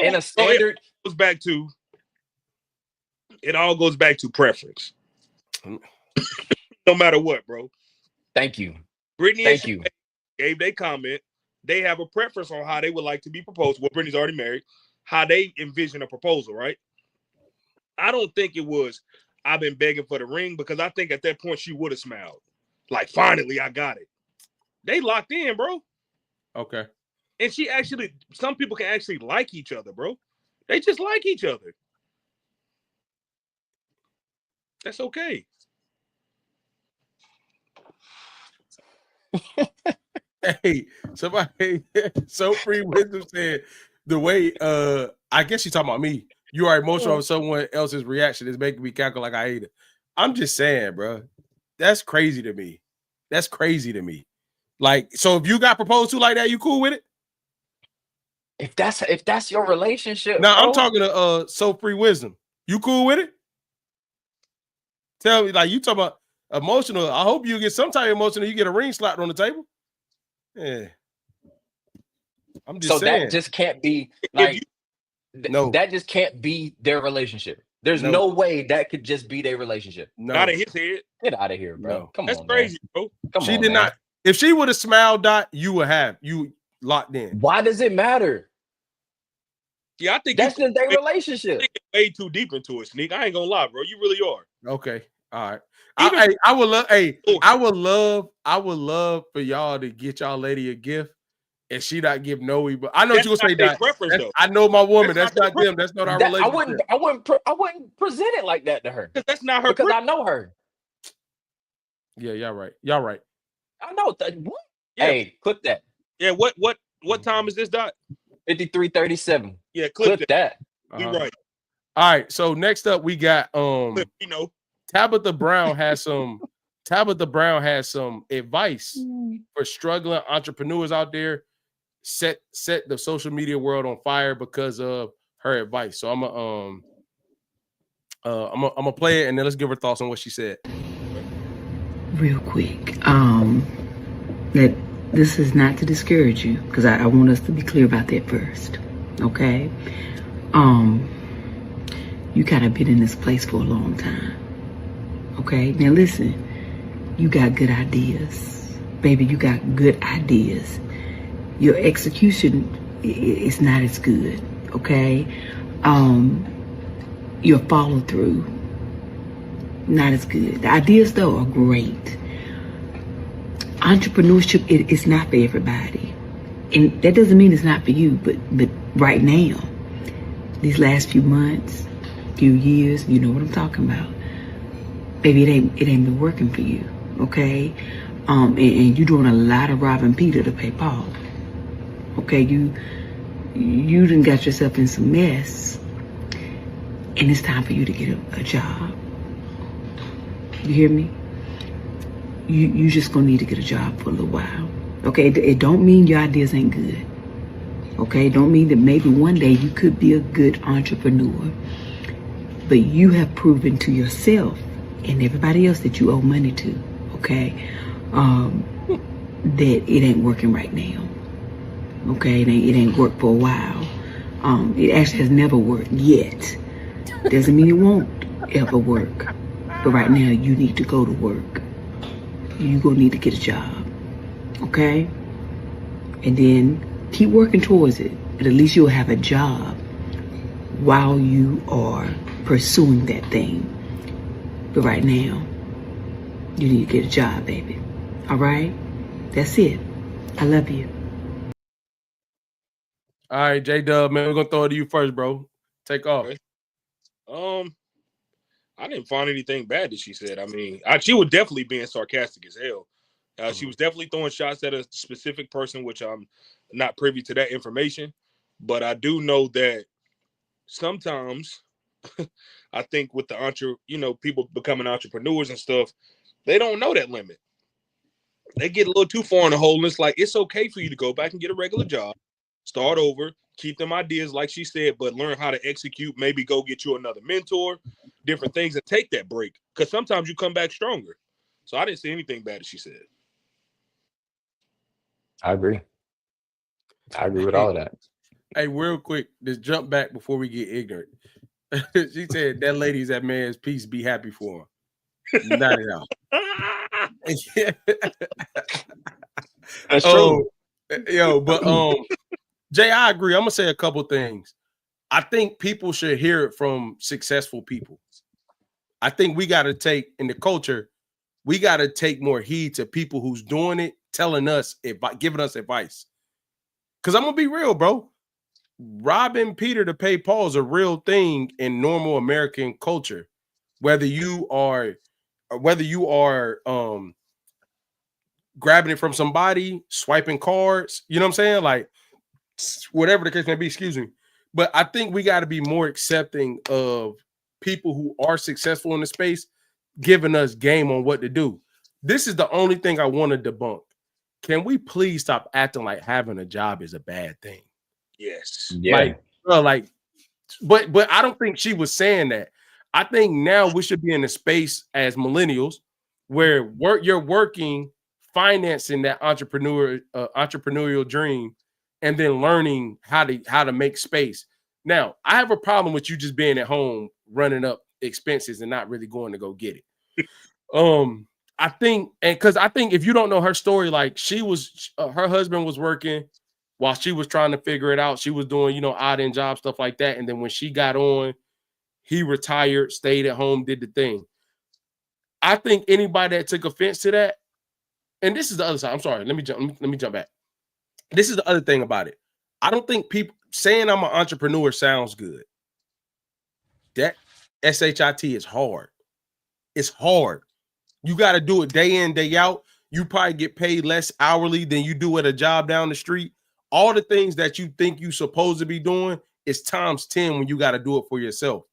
In a standard, it all goes back to preference. No matter what, bro. Thank you. Brittany Thank you. Gave their comment. They have a preference on how they would like to be proposed. Well, Brittany's already married. How they envision a proposal, right? I don't think it was, I've been begging for the ring, because I think at that point she would have smiled. Like, finally, I got it. They locked in, bro. Okay. And some people can actually like each other, bro. They just like each other. That's okay. Hey, somebody, so free wisdom said the way I guess you're talking about me. You are emotional of someone else's reaction is making me cackle like I hate it. I'm just saying, bro. That's crazy to me. That's crazy to me. Like, so if you got proposed to like that, you cool with it? If that's your relationship. Now bro. I'm talking to so free wisdom. You cool with it? Tell me, like, you talking about emotional. I hope you get some type of emotional. You get a ring slapped on the table. Yeah. I'm just saying. That just can't be like that just can't be their relationship. There's no way that could just be their relationship. No. Not in his head. Get out of here, bro. No. Come That's on. crazy, man. bro. She did not. If she would have smiled, Dot, you would have you locked in. Why does it matter? Yeah, I think that's just their relationship. Way too deep into it, Sneak. I ain't gonna lie, bro. You really are. Okay. All right. I would love. Hey, I would love for y'all to get y'all lady a gift, and she not give no. But I know you're gonna say that. I know my woman. That's not them. That's not our relationship. I wouldn't present it like that to her. That's not her. Because I know her. Yeah, y'all right. Y'all right. I know that. What? Yeah. Hey, clip that. Yeah. What time is this, Dot? 53:37. Yeah, clip that. You're right. All right. So next up, we got Tabitha Brown has some. Tabitha Brown has some advice for struggling entrepreneurs out there. Set the social media world on fire because of her advice. So I'm gonna play it and then let's give her thoughts on what she said. Real quick, that this is not to discourage you, because I want us to be clear about that first. Okay, you gotta been in this place for a long time. Okay, now listen, you got good ideas, baby. You got good ideas. Your execution is not as good. Okay, your follow through not as good. The ideas though are great. Entrepreneurship is not for everybody, and that doesn't mean it's not for you. But right now, these last few months, few years, you know what I'm talking about. Baby, it ain't been working for you. Okay, and you doing a lot of robbing Peter to pay Paul. Okay, you you done got yourself in some mess, and it's time for you to get a job. You hear me? You just gonna need to get a job for a little while. Okay, it don't mean your ideas ain't good. Okay, don't mean that maybe one day you could be a good entrepreneur. But you have proven to yourself and everybody else that you owe money to, okay, that it ain't working right now. Okay, it ain't worked for a while. It actually has never worked yet. Doesn't mean it won't ever work. But right now you need to go to work. You're gonna need to get a job. Okay? And then keep working towards it. But at least you'll have a job while you are pursuing that thing. But right now, you need to get a job, baby. All right? That's it. I love you. All right, J-Dub, man, we're gonna throw it to you first, bro. Take off. Okay. I didn't find anything bad that she said. I mean, she was definitely being sarcastic as hell. She was definitely throwing shots at a specific person, which I'm not privy to that information. But I do know that sometimes I think with the people becoming entrepreneurs and stuff, they don't know that limit. They get a little too far in the hole, and it's like, it's okay for you to go back and get a regular job, start over, keep them ideas like she said, but learn how to execute, maybe go get you another mentor, different things, and take that break. Because sometimes you come back stronger. So I didn't see anything bad that she said. I agree with all of that. Hey, real quick, just jump back before we get ignorant. She said that lady's that man's peace, be happy for him. Not at all. That's true. But Jay, I agree. I'm gonna say a couple things. I think people should hear it from successful people. I think we got to take in the culture, we got to take more heed to people who's doing it, telling us, giving us advice. Because I'm gonna be real, bro. Robbing Peter to pay Paul is a real thing in normal American culture. Whether you are grabbing it from somebody, swiping cards, you know what I'm saying? Like whatever the case may be, excuse me. But I think we got to be more accepting of people who are successful in the space, giving us game on what to do. This is the only thing I want to debunk. Can we please stop acting like having a job is a bad thing? Yes. Yeah. But I don't think she was saying that. I think now we should be in a space as millennials where you're working, financing that entrepreneurial dream, and then learning how to make space. Now, I have a problem with you just being at home, running up expenses and not really going to go get it. I think if you don't know her story, like she was, her husband was working while she was trying to figure it out. She was doing, odd end job stuff like that. And then when she got on, he retired, stayed at home, did the thing. I think anybody that took offense to that, and this is the other side. I'm sorry. Let me jump back. This is the other thing about it. I don't think people saying I'm an entrepreneur sounds good. That SHIT is hard. It's hard. You got to do it day in, day out. You probably get paid less hourly than you do at a job down the street. All the things that you think you're supposed to be doing is times 10 when you got to do it for yourself.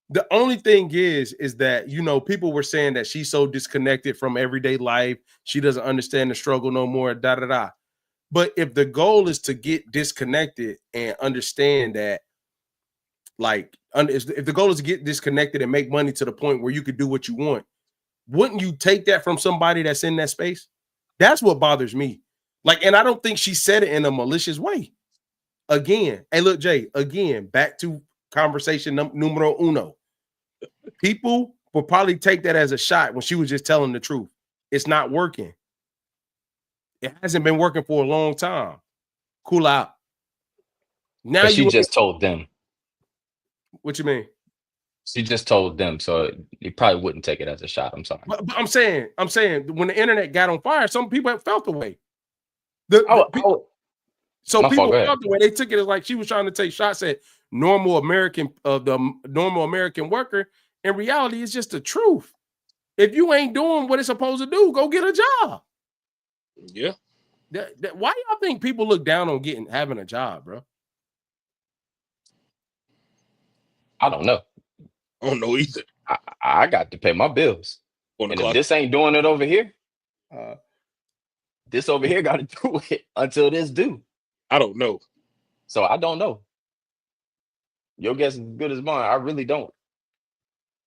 The only thing is that, people were saying that she's so disconnected from everyday life. She doesn't understand the struggle no more, da-da-da. But if the goal is to get disconnected and understand that, if the goal is to get disconnected and make money to the point where you could do what you want, wouldn't you take that from somebody that's in that space? That's what bothers me. And I don't think she said it in a malicious way. Again, hey, look, Jay, back to conversation numero uno. People will probably take that as a shot when she was just telling the truth. It's not working. It hasn't been working for a long time. Cool out. Now she just told them. What you mean? She just told them, so you probably wouldn't take it as a shot. I'm sorry. But I'm saying when the internet got on fire, some people have felt the way. People felt the way. They took it as like she was trying to take shots at the normal American worker. In reality, it's just the truth. If you ain't doing what it's supposed to do, go get a job. Yeah. Why y'all think people look down on having a job, bro? I don't know. I don't know either. I got to pay my bills. And if this ain't doing it over here, this over here got to do it until this due. I don't know. So I don't know. Your guess is as good as mine. I really don't.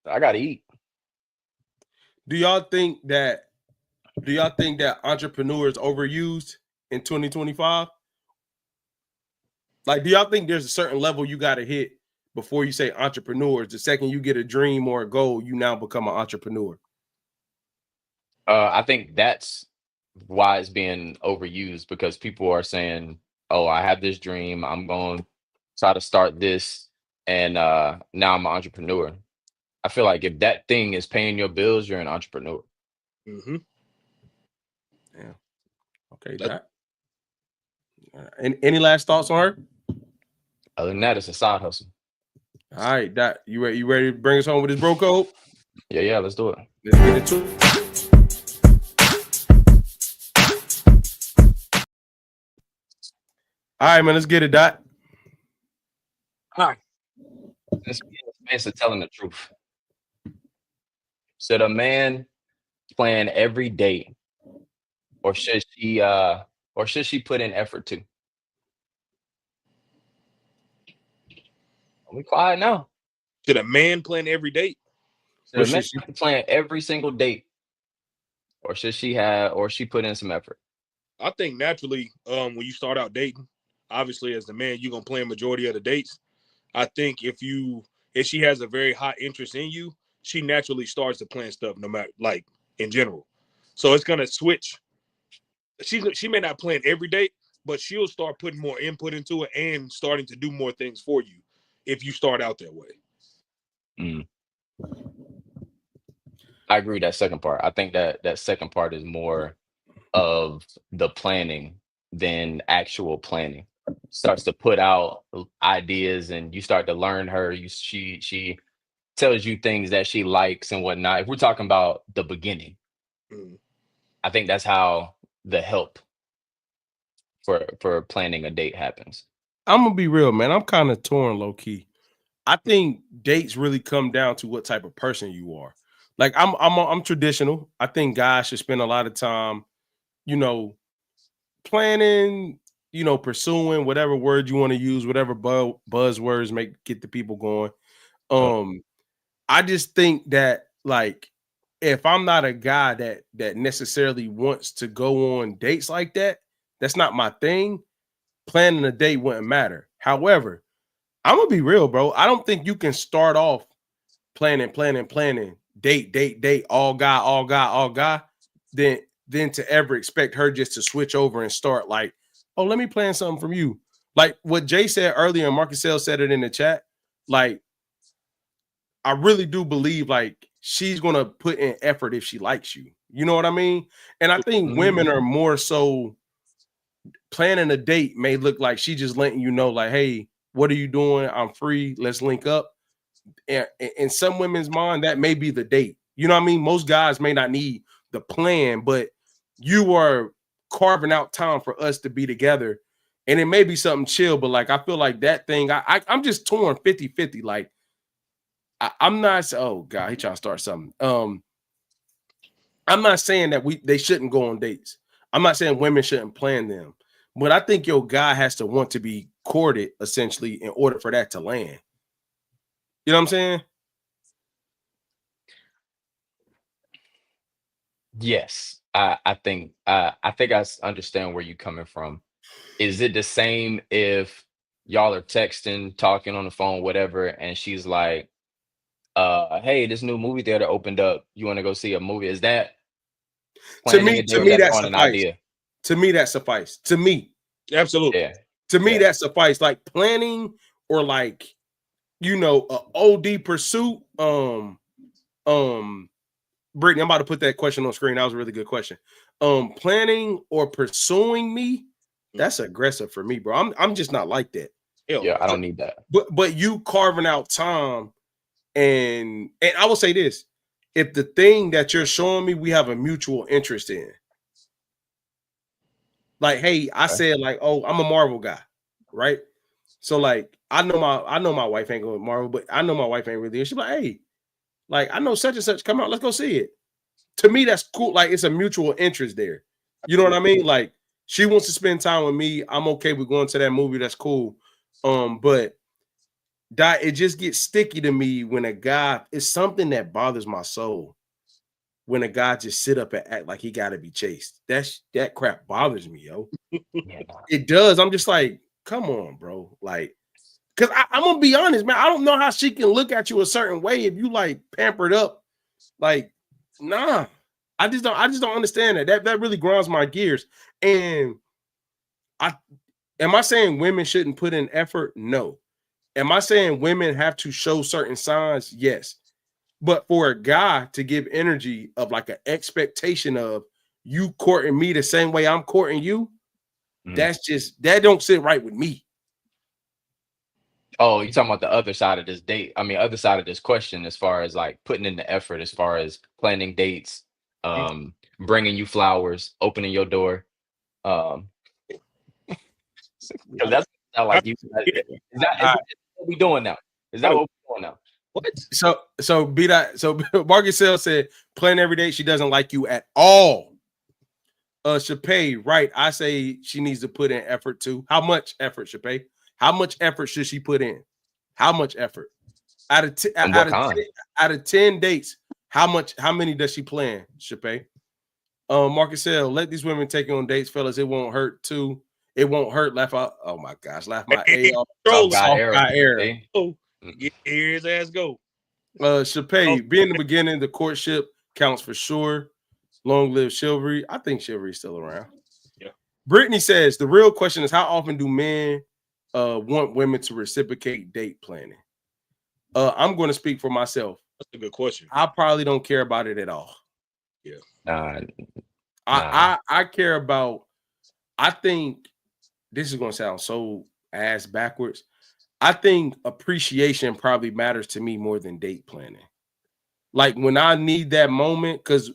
I got to eat. Do y'all think that entrepreneur is overused in 2025? Like, do y'all think there's a certain level you got to hit before you say entrepreneurs? The second you get a dream or a goal, you now become an entrepreneur. I think that's why it's being overused, because people are saying, oh, I have this dream. I'm going to try to start this. And now I'm an entrepreneur. I feel like if that thing is paying your bills, you're an entrepreneur. Mm-hmm. Yeah. Okay, that. Any last thoughts on her? Other than that, it's a side hustle. All right, Dot. You ready to bring us home with this bro code? Yeah, let's do it. Let's get into it. All right, man, let's get it, Dot. All right. Let's be in the space of telling the truth. Should a man plan every date, or should she put in effort too? Are we quiet now? Should a man plan every date? Should a man plan every single date, or should she put in some effort? I think naturally, when you start out dating, obviously as the man, you're gonna plan majority of the dates. I think if she has a very high interest in you, she naturally starts to plan stuff, no matter, like, in general. So it's gonna switch. She may not plan every date, but she'll start putting more input into it and starting to do more things for you if you start out that way. I agree with that second part. I think that second part is more of the planning than actual planning. Starts to put out ideas, and you start to learn her. She tells you things that she likes and whatnot. If we're talking about the beginning, I think that's how the help for planning a date happens. I'm gonna be real, man. I'm kind of torn, low key. I think dates really come down to what type of person you are. Like, I'm traditional. I think guys should spend a lot of time, planning, pursuing whatever word you want to use, whatever buzzwords get the people going. I just think that, like, if I'm not a guy that necessarily wants to go on dates like that, that's not my thing. Planning a date wouldn't matter. However, I'm gonna be real, bro. I don't think you can start off planning, date, all guy, then to ever expect her just to switch over and start like, oh, let me plan something from you. Like what Jay said earlier, and Marcus Sale said it in the chat. Like, I really do believe, like, she's gonna put in effort if she likes you. You know what I mean? And I think women are more so planning a date may look like she just letting you know, like, hey, what are you doing? I'm free. Let's link up. And in some women's mind, that may be the date. You know what I mean? Most guys may not need the plan, but you are carving out time for us to be together. And it may be something chill, but like, I feel like that thing, I'm just torn 50-50. Like, I'm not, oh God, he trying to start something. I'm not saying that they shouldn't go on dates. I'm not saying women shouldn't plan them, but I think your guy has to want to be courted essentially in order for that to land. You know what I'm saying? Yes, I think I understand where you're coming from. Is it the same if y'all are texting, talking on the phone, whatever, and she's like, hey, this new movie theater opened up. You want to go see a movie? Is that to me that suffice? To me, that suffice. To me. Absolutely. Yeah. To me, that suffice. Like planning or like, an OD pursuit. Brittany, I'm about to put that question on screen. That was a really good question. Planning or pursuing me, that's aggressive for me, bro. I'm just not like that. Yeah, I don't need that. But you carving out time, and I will say this: if the thing that you're showing me, we have a mutual interest in. Like, hey, I said, like, oh, I'm a Marvel guy, right? So like I know my wife ain't going to Marvel, but I know my wife ain't really. She's like, hey, like I know such and such come out, let's go see it. To me, that's cool. Like it's a mutual interest there. You know what I mean? Like she wants to spend time with me. I'm okay with going to that movie. That's cool. But that it just gets sticky to me when a guy. It's something that bothers my soul when a guy just sit up and act like he got to be chased. That crap bothers me, yo. Yeah. It does. I'm just like, come on, bro. Like, because I'm gonna be honest, man. I don't know how she can look at you a certain way if you like pampered up. Like, nah. I just don't understand that. That really grinds my gears. And am I saying women shouldn't put in effort? No. Am I saying women have to show certain signs? Yes. But for a guy to give energy of like an expectation of you courting me the same way I'm courting you, that don't sit right with me. Oh, you're talking about the other side of this date. I mean, other side of this question, as far as like putting in the effort, as far as planning dates, bringing you flowers, opening your door. Because that's not like you. Is that what we doing now? Is that what we're doing now? What? So Marcus Sell said, plan every day. She doesn't like you at all. Shapay, right? I say she needs to put in effort too. How much effort, Shapay? How much effort should she put in? How much effort? Out of 10 dates, how many does she plan, Shapay? Marcus Sell, let these women take you on dates, fellas. It won't hurt too. It won't hurt. Laugh out. Oh my gosh, laugh my A off. Soft guy era. Oh, get his ass go. Shapay, being the beginning, the courtship counts for sure. Long live chivalry. I think chivalry is still around. Yeah. Brittany says the real question is, how often do men want women to reciprocate date planning? I'm going to speak for myself. That's a good question. I probably don't care about it at all. Yeah. I care about. I think this is going to sound so ass backwards. I think appreciation probably matters to me more than date planning. Like when I need that moment, because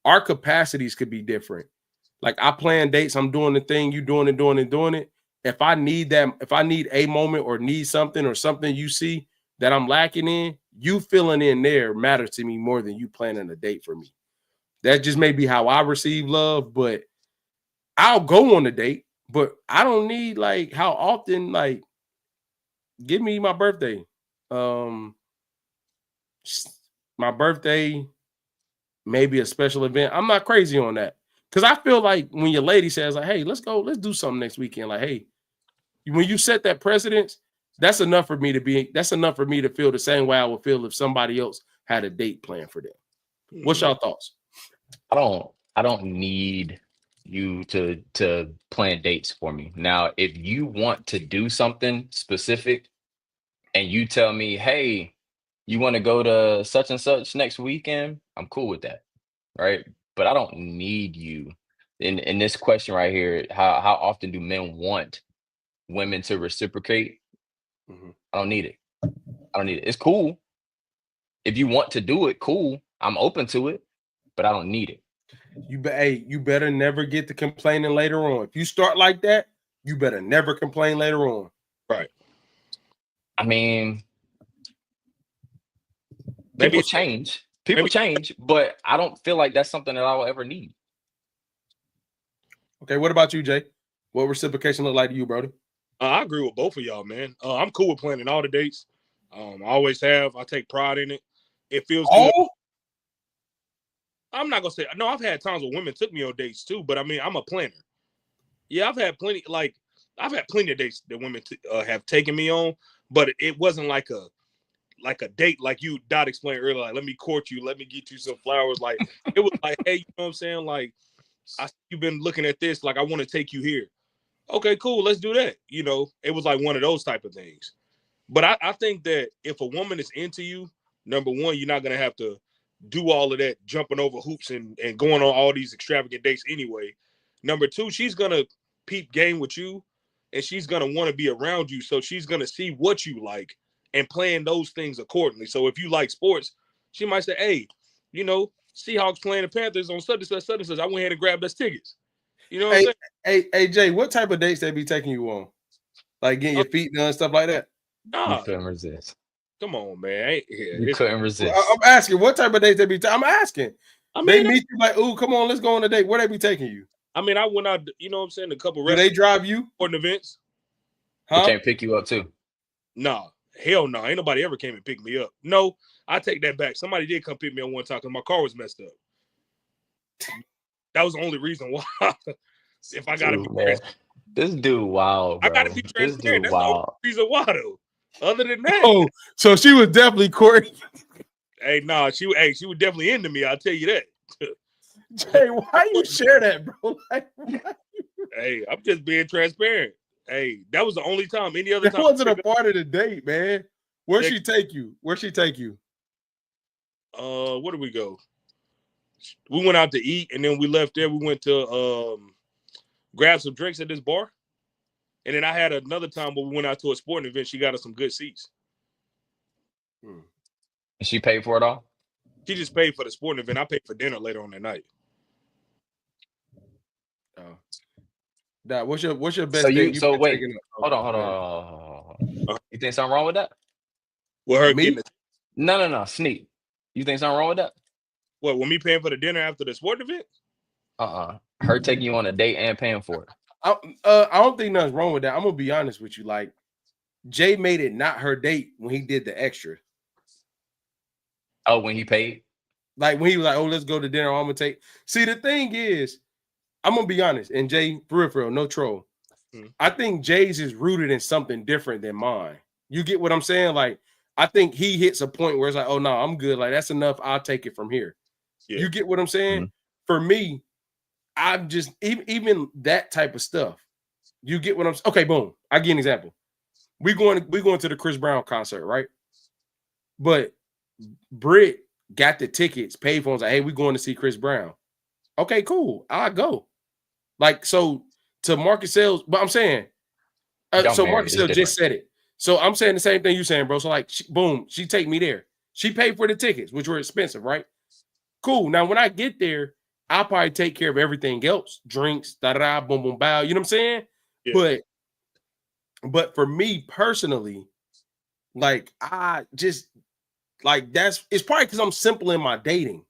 our capacities could be different. Like I plan dates, I'm doing the thing, you doing it. If I need a moment or need something or something you see that I'm lacking in, you filling in there matters to me more than you planning a date for me. That just may be how I receive love, but I'll go on a date, but I don't need like how often, like give me my birthday. My birthday, maybe a special event. I'm not crazy on that. Because I feel like when your lady says, like, hey, let's do something next weekend. Like, hey, when you set that precedence, that's enough for me to feel the same way I would feel if somebody else had a date plan for them. What's y'all thoughts? I don't need you to plan dates for me. Now, if you want to do something specific and you tell me, hey, you want to go to such and such next weekend, I'm cool with that. Right. But I don't need you in this question right here. How often do men want women to reciprocate? I don't need it. It's cool. If you want to do it, cool. I'm open to it, but I don't need it. You better never get to complaining later on. If you start like that, you better never complain later on. Right. I mean, people change, but I don't feel like that's something that I will ever need. Okay, what about you, Jay? What reciprocation look like to you, Brody? I agree with both of y'all, man. I'm cool with planning all the dates. I always have. I take pride in it. It feels good. I'm not gonna say no. I've had times when women took me on dates too, but I mean, I'm a planner. Yeah, I've had plenty of dates that women have taken me on, but it wasn't like a date like you Dot explained earlier. Like, let me court you, let me get you some flowers. Like it was like, hey, you know what I'm saying? Like, you've been looking at this. Like, I want to take you here. Okay, cool. Let's do that. You know, it was like one of those type of things. But I think that if a woman is into you, number one, you're not gonna have to do all of that jumping over hoops and going on all these extravagant dates anyway. Number two, she's gonna peep game with you and she's gonna want to be around you. So she's gonna see what you like and plan those things accordingly. So if you like sports, she might say, hey, you know, Seahawks playing the Panthers on such and such. I went ahead and grabbed us tickets. You know what I'm saying? Hey, Jay, what type of dates they be taking you on? Like getting your feet done, stuff like that? You couldn't resist. Come on, man. You couldn't resist. I'm asking, what type of dates they be I'm asking. I mean, they meet you like, ooh, come on, let's go on a date. Where they be taking you? I mean, I went out, you know what I'm saying, a couple Do they drive you? Sporting events. Huh? They can't pick you up too. Nah, hell no. Ain't nobody ever came and picked me up. No, I take that back. Somebody did come pick me up one time because my car was messed up. That was the only reason why. If I gotta be man. This dude, wow, bro. I gotta be transparent. This dude, That's wow. the only reason why though. Other than that, oh, so she was definitely courting. Hey, nah, she was definitely into me. I'll tell you that. Jay, why you share that, bro? Like, hey, I'm just being transparent. Hey, that was the only time. Any other that time wasn't a part of the date, man. Where'd she take you? Where'd she take you? Where did we go? We went out to eat, and then we left there. We went to grab some drinks at this bar. And then I had another time where we went out to a sporting event. She got us some good seats. And she paid for it all? She just paid for the sporting event. I paid for dinner later on that night. Oh. Dad, what's your best so date? So wait, hold on. You think something wrong with that? Well, her me? No, Sneak. You think something wrong with that? What, with me paying for the dinner after the sporting event? Her taking you on a date and paying for it. I don't think nothing's wrong with that. I'm gonna be honest with you. Like, Jay made it not her date when he did the extra. Oh, when he paid? Like when he was like, "Oh, let's go to dinner. I'm gonna take." See, the thing is, I'm gonna be honest, and Jay, for real, no troll. I think Jay's is rooted in something different than mine. You get what I'm saying? Like, I think he hits a point where it's like, "Oh no, I'm good. Like that's enough. I'll take it from here." Yeah. You get what I'm saying? For me, I'm just even that type of stuff. You get what I'm saying? Okay, boom. I give you an example. We going to the Chris Brown concert, right? But Britt got the tickets, paid for them. Like, hey, we're going to see Chris Brown. Okay, cool. I'll go. Like, so to Marcus Sales, but I'm saying, so Marcus Sales just said it. So I'm saying the same thing you're saying, bro. So like, boom, she take me there. She paid for the tickets, which were expensive, right? Cool. Now, when I get there, I'll probably take care of everything else. Drinks, da-da-da, boom, boom, bow. You know what I'm saying? Yeah. But for me personally, like, I just, like, it's probably because I'm simple in my dating.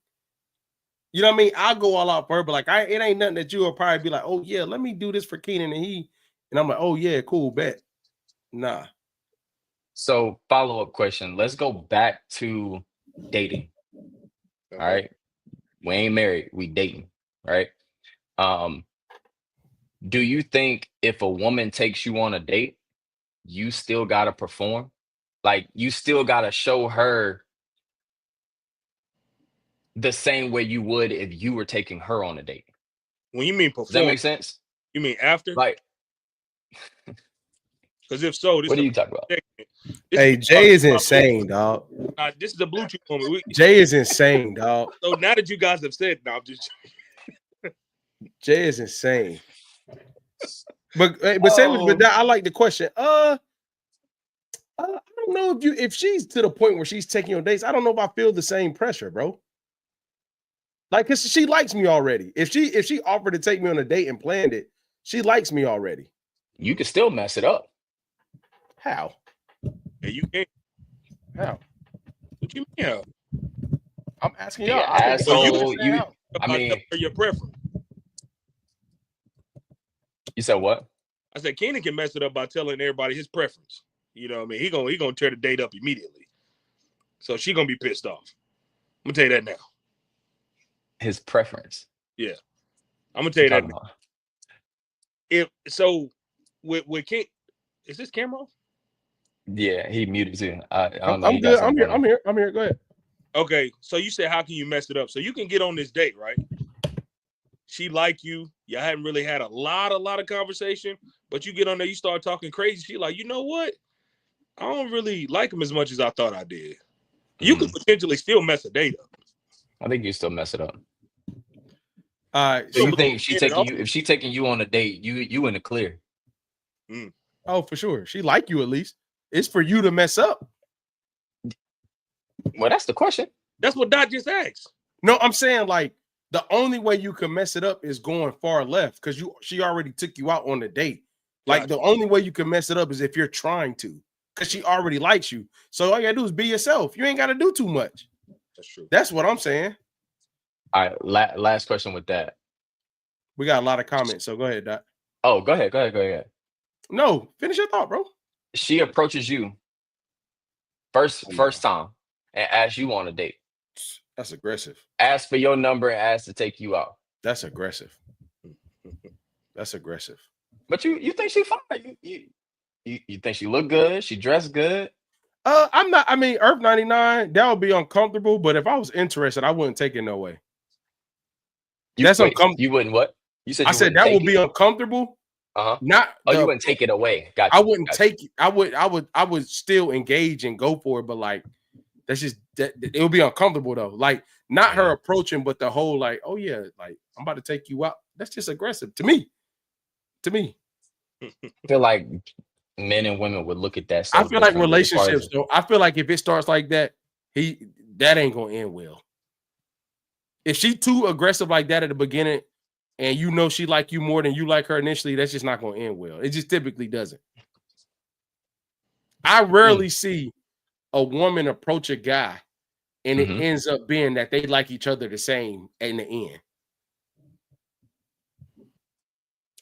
You know what I mean? I'll go all out for her, but like, it ain't nothing that you will probably be like, oh, yeah, let me do this for Keenan and I'm like, oh, yeah, cool, bet. Nah. So, follow-up question. Let's go back to dating. Okay. All right. We ain't married. We dating, right? Do you think if a woman takes you on a date, you still got to perform? Like, you still got to show her the same way you would if you were taking her on a date? When you mean perform, does that make sense? You mean after? Like, because if so, what are you talking about? Hey, Jay is insane, dog. This is a Bluetooth moment. Jay is insane, dog. So now that you guys have said, now I'm just Jay is insane. But I like the question. I don't know if she's to the point where she's taking on dates. I don't know if I feel the same pressure, bro. Like, cause she likes me already. If she offered to take me on a date and planned it, she likes me already. You can still mess it up. How? Yeah, you can't. How? What you mean? How? I'm asking y'all. Asshole, I mean, your preference. You said what? I said Keenan can mess it up by telling everybody his preference. You know what I mean? He gonna tear the date up immediately. So she gonna be pissed off. I'm gonna tell you that now. His preference. Yeah. I'm gonna tell you that now. If so with King, is this camera off? Yeah, he muted too. I don't know. I'm good. I'm here. Go ahead. Okay, so you said how can you mess it up? So you can get on this date, right? She like you. You haven't really had a lot of conversation, but you get on there, you start talking crazy. She like, you know what? I don't really like him as much as I thought I did. You could potentially still mess a date up. I think you still mess it up. All right. So you think if she taking you on a date, you in the clear? Oh, for sure. She like you at least. It's for you to mess up. Well, that's the question. That's what Dot just asked. No, I'm saying like the only way you can mess it up is going far left because she already took you out on the date. Like the only way you can mess it up is if you're trying to, because she already likes you. So all you gotta do is be yourself. You ain't gotta do too much. That's true. That's what I'm saying. All right, last question with that. We got a lot of comments, so go ahead, Doc. Oh, go ahead. No, finish your thought, bro. She approaches you first time and asks you on a date. That's aggressive. Ask for your number and ask to take you out. That's aggressive. That's aggressive. But you think she fine? You think she look good? She dressed good? I'm not. I mean, Earth 99. That would be uncomfortable. But if I was interested, I wouldn't take it no way. That's uncomfortable. You wouldn't what? You said I said that would be uncomfortable. Not. You wouldn't take it away. Gotcha. I wouldn't take it. I would still engage and go for it. But like, that's just that. It would be uncomfortable though. Like not her approaching, but the whole like, oh yeah, like I'm about to take you out. That's just aggressive to me. I feel like men and women would look at that. I feel like relationships, though. I feel like if it starts like that, that ain't gonna end well. If she too aggressive like that at the beginning, and you know she like you more than you like her initially, that's just not gonna end well. It just typically doesn't. I rarely see a woman approach a guy, and it ends up being that they like each other the same in the end.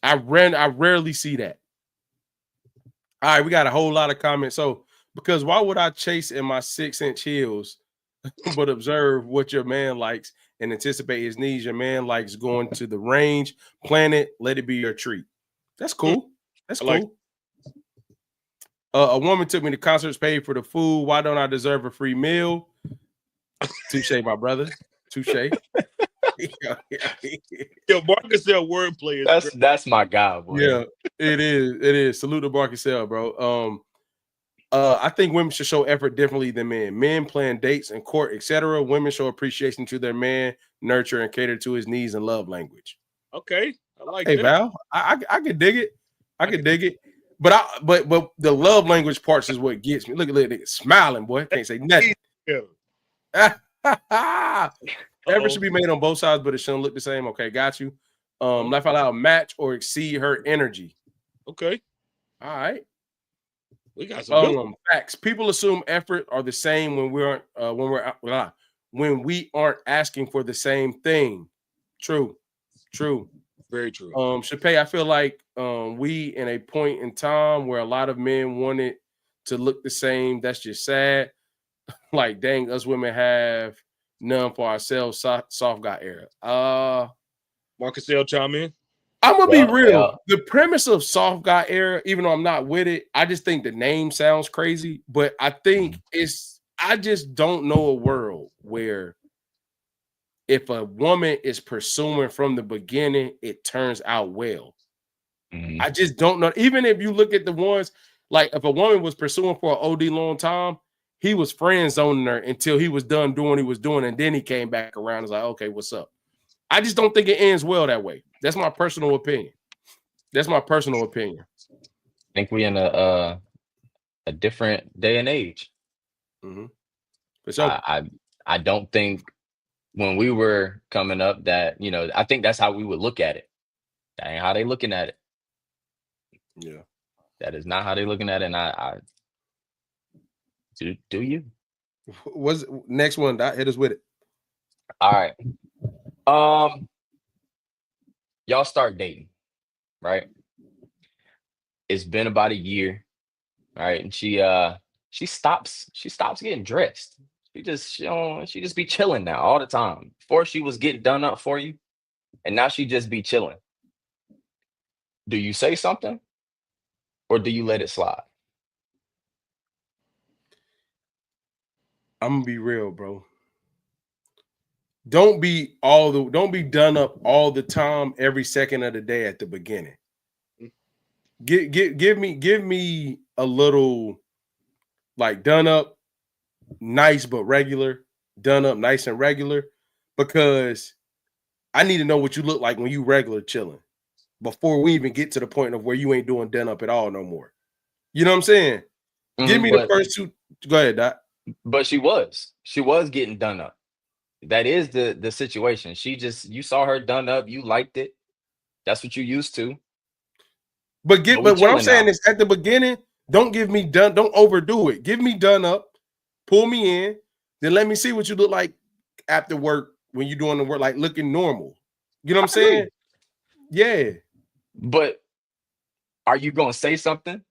I rarely see that. All right, we got a whole lot of comments. So, because why would I chase in my 6-inch heels, but observe what your man likes and anticipate his needs? Your man likes going to the range, plan it, let it be your treat. That's cool. That's cool. A woman took me to concerts, paid for the food. Why don't I deserve a free meal? Touche, my brother. Touche. Yo, Marcus L wordplay is that's my guy, boy. Yeah, it is. Salute to Marcus L, bro. I think women should show effort differently than men. Men plan dates and court, etc. Women show appreciation to their man, nurture and cater to his needs and love language. Okay, I like that. Hey, Val, I could dig it. I could dig it. But the love language parts is what gets me. Look at that smiling, boy. Can't say nothing. Effort should be made on both sides, but it shouldn't look the same. Okay, got you. Laugh out loud, match or exceed her energy. Okay. All right. We got some facts. People assume effort are the same when we aren't asking for the same thing. True. Very true. Chappelle, I feel like we in a point in time where a lot of men want it to look the same. That's just sad. Like, dang, us women have none for ourselves. Soft guy era. Marcus L chime in. I'm gonna be real. Yeah. The premise of soft guy era, even though I'm not with it, I just think the name sounds crazy. But I think I just don't know a world where if a woman is pursuing from the beginning, it turns out well. I just don't know. Even if you look at the ones, like if a woman was pursuing for an OD long time, he was friend zoning her until he was done doing what he was doing, and then he came back around and was like, okay, what's up? I just don't think it ends well that way. That's my personal opinion. I think we're in a different day and age. So I don't think when we were coming up that, I think that's how we would look at it. That ain't how they looking at it. Yeah. That is not how they looking at it. And I do you? What's next one? Hit us with it. All right. Y'all start dating, right? It's been about a year, right? And she stops getting dressed. She just be chilling now all the time. Before she was getting done up for you, and now she just be chilling. Do you say something, or do you let it slide? I'm gonna be real, bro. Don't be done up all the time, every second of the day at the beginning. Give me a little like done up, nice but regular, done up nice and regular, because I need to know what you look like when you regular chilling before we even get to the point of where you ain't doing done up at all no more. You know what I'm saying? Give me the first two. Go ahead, Doc. But she was getting done up. That is the situation. You saw her done up. You liked it. That's what you used to. But what I'm saying is at the beginning, don't give me done, don't overdo it. Give me done up, pull me in, then let me see what you look like after work when you're doing the work, like looking normal. You know what I'm saying? Yeah. But are you gonna say something?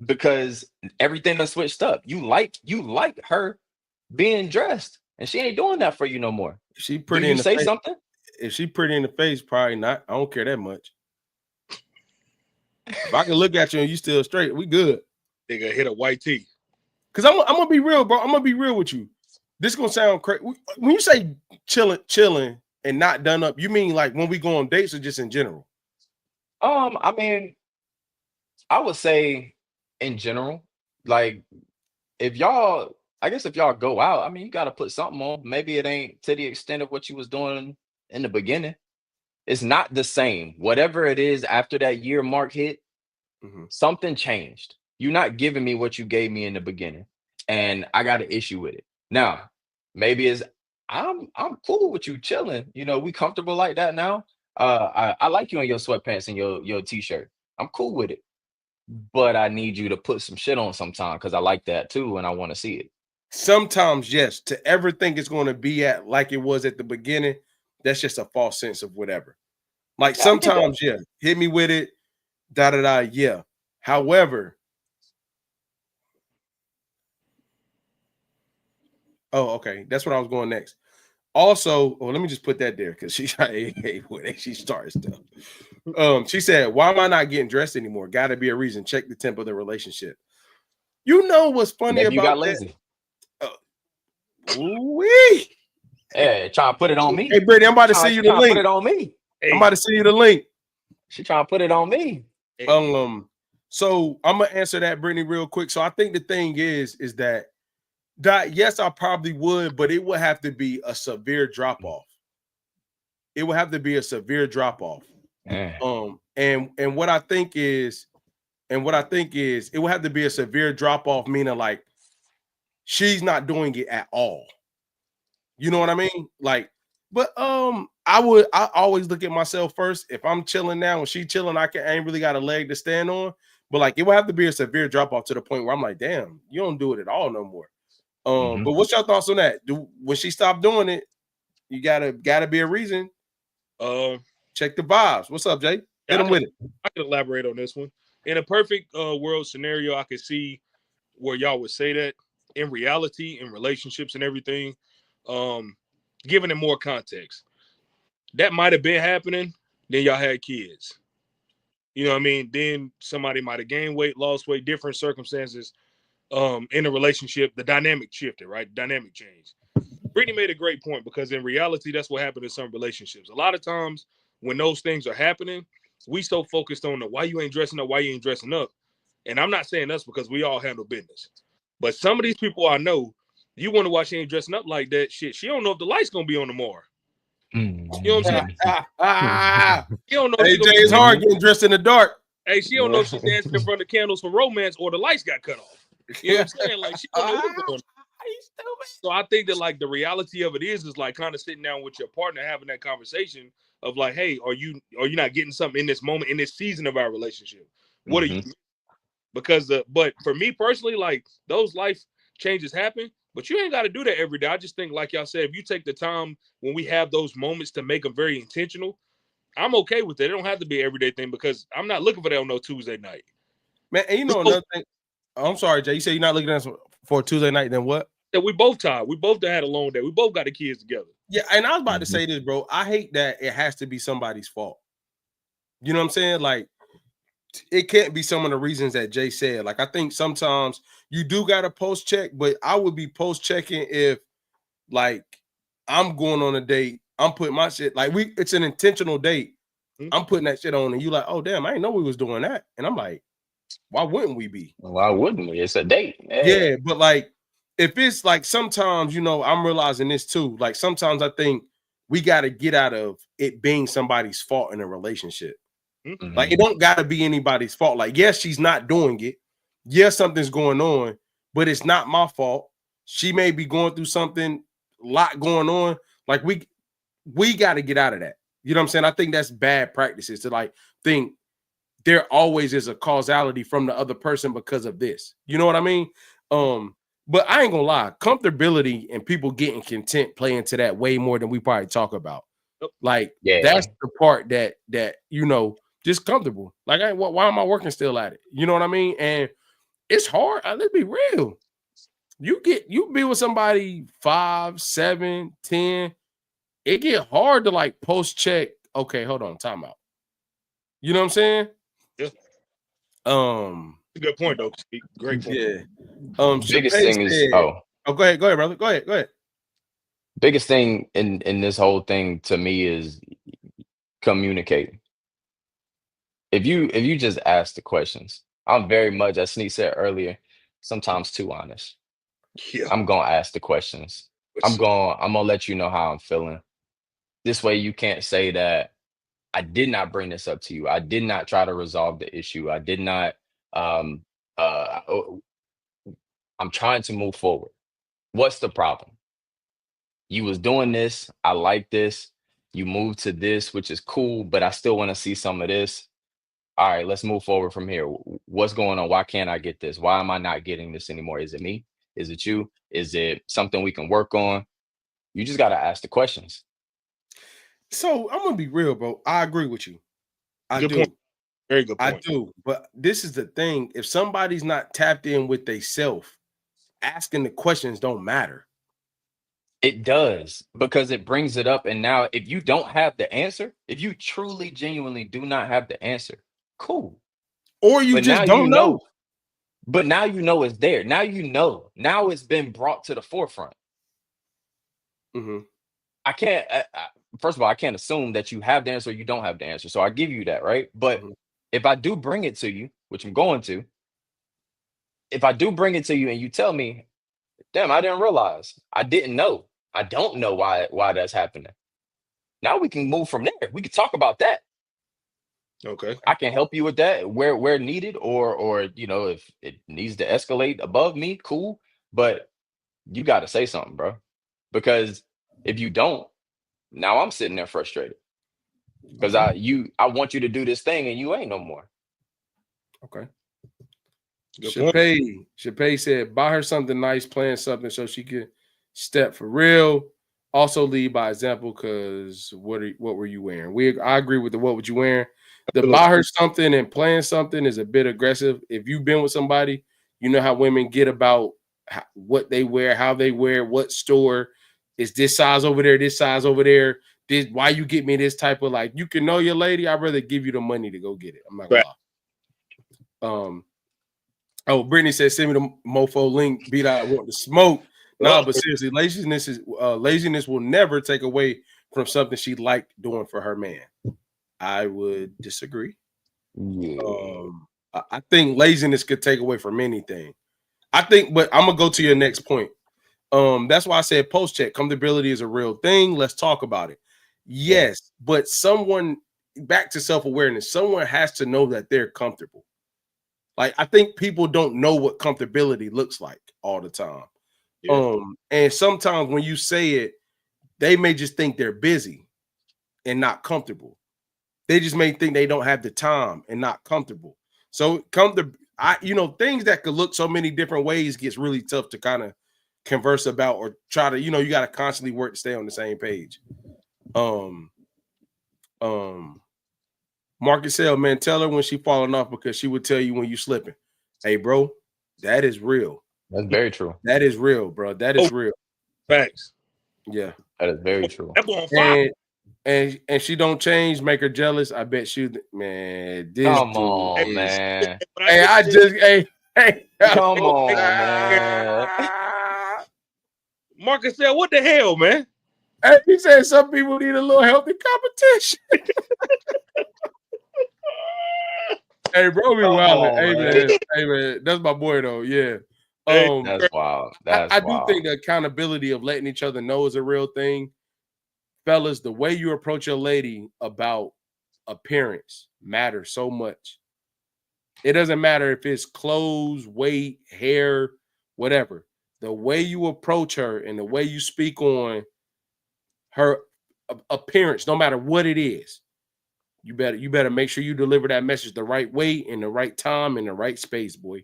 Because everything done switched up. You like her being dressed, and she ain't doing that for you no more. If she pretty in the face, something? If she pretty in the face, probably not. I don't care that much. If I can look at you and you still straight, we good. They gonna hit a white tee. Cause I'm gonna be real, bro. I'm gonna be real with you. This gonna sound crazy. When you say chilling and not done up, you mean like when we go on dates or just in general? I mean, I would say in general, like if y'all go out, I mean, you got to put something on. Maybe it ain't to the extent of what you was doing in the beginning. It's not the same. Whatever it is after that year mark hit, something changed. You're not giving me what you gave me in the beginning, and I got an issue with it. Now, maybe I'm cool with you chilling. You know, we comfortable like that now. I like you in your sweatpants and your t-shirt. I'm cool with it. But I need you to put some shit on sometime because I like that too, and I want to see it. Sometimes, yes. To ever think it's going to be at like it was at the beginning, that's just a false sense of whatever. Like sometimes, yeah, hit me with it, yeah. However, oh, okay, that's what I was going next. Also, let me just put that there because she started stuff. She said, "Why am I not getting dressed anymore? Got to be a reason. Check the tempo of the relationship." You know what's funny about you got lazy. Wee. Hey, trying to put it on me. Hey, Brittany, I'm about to send you the link. Put it on me. Hey. I'm about to send you the link. She trying to put it on me. Hey. So I'm gonna answer that, Brittany, real quick. So I think the thing is that yes, I probably would, but it would have to be a severe drop off. It would have to be a severe drop off. And what I think is it would have to be a severe drop off, meaning like she's not doing it at all. You know what I mean? Like, but I always look at myself first. If I'm chilling now and she chilling, I ain't really got a leg to stand on. But like, it would have to be a severe drop off to the point where I'm like, damn, you don't do it at all no more. But what's your thoughts on that? When she stopped doing it, you gotta be a reason. Check the vibes. What's up, Jay? Hit him with it. I can elaborate on this one. In a perfect world scenario, I could see where y'all would say that. In reality, in relationships and everything, giving it more context, that might have been happening. Then y'all had kids. You know what I mean? Then somebody might have gained weight, lost weight, different circumstances. In a relationship, the dynamic shifted, right? Dynamic changed. Brittany made a great point because in reality, that's what happened in some relationships. A lot of times when those things are happening, we so focused on the why you ain't dressing up. And I'm not saying us because we all handle business. But some of these people I know, you wonder why she ain't dressing up like that. Shit, she don't know if the light's gonna be on tomorrow. You know what I'm saying? You don't know. Hey, Jay, it's hard getting dressed in the dark. Hey, she don't know if she's dancing in front of candles for romance or the lights got cut off. You know what I'm saying? Like she don't know what's going on. So I think that like the reality of it is like kind of sitting down with your partner, having that conversation of like, hey, are you not getting something in this moment, in this season of our relationship? What are you? Because but for me personally, like those life changes happen, but you ain't got to do that every day. I just think, like y'all said, if you take the time when we have those moments to make them very intentional, I'm okay with it. It don't have to be an everyday thing because I'm not looking for that on no Tuesday night. Man, and you know another thing. I'm sorry, Jay. You say you're not looking at us for a Tuesday night, then what? Yeah, we both tired. We both had a long day. We both got the kids together. Yeah, and I was about to say this, bro. I hate that it has to be somebody's fault. You know what I'm saying? Like, it can't be some of the reasons that Jay said. Like, I think sometimes you do got to post check, but I would be post checking if, like, I'm going on a date, I'm putting my shit, like, it's an intentional date. I'm putting that shit on, and you like, oh damn, I didn't know we was doing that, and I'm like, why wouldn't we be? Why wouldn't we? It's a date. Yeah, but like, if it's like sometimes, you know, I'm realizing this too. Like sometimes I think we got to get out of it being somebody's fault in a relationship. Like it don't got to be anybody's fault. Like, yes, she's not doing it. Yes, something's going on, but it's not my fault. She may be going through something, a lot going on. Like we got to get out of that. You know what I'm saying? I think that's bad practices to like think there always is a causality from the other person because of this. You know what I mean? But I ain't gonna lie, comfortability and people getting content play into that way more than we probably talk about. Like that's the part that just comfortable. Like, why am I working still at it? You know what I mean? And it's hard. Let's be real. You be with somebody 5, 7, 10. It get hard to like post check. Okay, hold on, time out. You know what I'm saying? Yeah. A good point though. Great point. Yeah. Biggest thing is go ahead, brother. Go ahead. Biggest thing in this whole thing to me is communicating. If you just ask the questions, I'm very much, as Sneak said earlier, sometimes too honest. Yeah. I'm gonna ask the questions. I'm gonna let you know how I'm feeling. This way you can't say that I did not bring this up to you. I did not try to resolve the issue. I did not I'm trying to move forward. What's the problem? You was doing this. I like this. You moved to this, which is cool, but I still want to see some of this. All right, let's move forward from here. What's going on? Why can't I get this? Why am I not getting this anymore? Is it me? Is it you? Is it something we can work on? You just got to ask the questions. So I'm gonna be real, bro. I agree with you. Good point. Very good point. I do. But this is the thing. If somebody's not tapped in with they self, asking the questions don't matter. It does, because it brings it up. And now if you don't have the answer, if you truly, genuinely do not have the answer, cool. Or you just don't know. But now you know it's there. Now you know. Now it's been brought to the forefront. I can't, first of all, I can't assume that you have the answer or you don't have the answer. So I give you that, right? But if I do bring it to you, which I'm going to, if I do bring it to you and you tell me, damn, I didn't realize, I didn't know, I don't know why that's happening. Now we can move from there. We can talk about that. Okay. I can help you with that where needed, or if it needs to escalate above me, cool. But you got to say something, bro. Because if you don't, now I'm sitting there frustrated. Because I want you to do this thing and you ain't no more. Okay. Chappelle said, buy her something nice, plan something so she can step for real. Also lead by example, because what were you wearing? I agree with the what would you wearing. The buy her something and plan something is a bit aggressive. If you've been with somebody, you know how women get about what they wear, how they wear, what store is this size over there, this size over there. Why you get me this type of, like, you can know your lady. I'd rather give you the money to go get it. I'm not gonna lie. Oh, Brittany said, send me the mofo link. Beat I want to smoke. No, but seriously, laziness will never take away from something she liked doing for her man. I would disagree. I think laziness could take away from anything. But I'm gonna go to your next point. That's why I said post check. Comfortability is a real thing. Let's talk about it. Yes, but back to self-awareness, someone has to know that they're comfortable. Like, I think people don't know what comfortability looks like all the time. And sometimes when you say it, they may just think they're busy and not comfortable. They just may think they don't have the time and not comfortable. So things that could look so many different ways gets really tough to kind of converse about or try to, you got to constantly work to stay on the same page. Marcus Sale, man, tell her when she falling off, because she would tell you when you slipping. Hey, bro, that is real. That's very true. That is real, bro. That is real. Facts. Yeah. That is very true. And she don't change, make her jealous. I bet she, man. Come on, man. Hey, come on, man. Marcus said, what the hell, man? Hey, he said some people need a little healthy competition. Hey, bro, be wild. Hey, man, that's my boy though. Yeah. That's wild. I do think the accountability of letting each other know is a real thing. Fellas, the way you approach your lady about appearance matters so much. It doesn't matter if it's clothes, weight, hair, whatever. The way you approach her and the way you speak on her appearance, no matter what it is, you better make sure you deliver that message the right way, in the right time, in the right space, boy.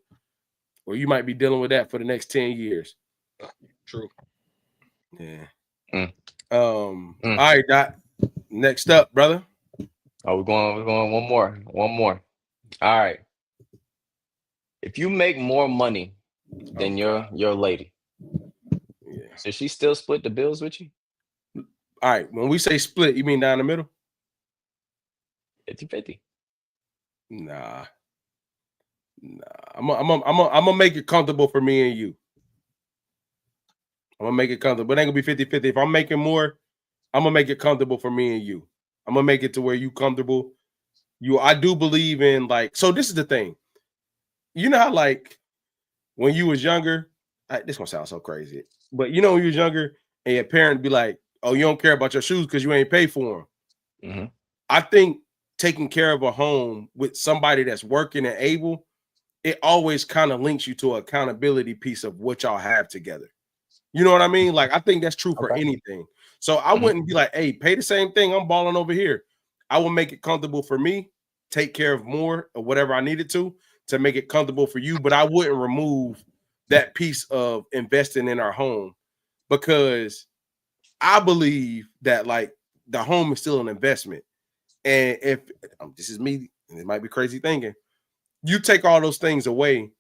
Or you might be dealing with that for the next 10 years. True. Yeah. All right, Doc. Next up, brother. Oh, we're going one more. All right. If you make more money than your lady, so she still split the bills with you? All right. When we say split, you mean down the middle? 50-50. Nah. I'm gonna make it comfortable for me and you. I'm gonna make it comfortable, but it ain't gonna be 50-50. If I'm making more, I'm gonna make it comfortable for me and you. I'm gonna make it to where you comfortable. I do believe in, like, so this is the thing. You know how, like, when you was younger, this gonna sound so crazy, but you know when you was younger and your parent be like, "Oh, you don't care about your shoes because you ain't pay for them." Mm-hmm. I think taking care of a home with somebody that's working and able, it always kind of links you to an accountability piece of what y'all have together. You know what I mean? Like, I think that's true for anything. So I wouldn't be like, hey, pay the same thing. I'm balling over here. I will make it comfortable for me, take care of more or whatever I needed to make it comfortable for you. But I wouldn't remove that piece of investing in our home, because I believe that, like, the home is still an investment. And if this is me, and it might be crazy thinking, you take all those things away,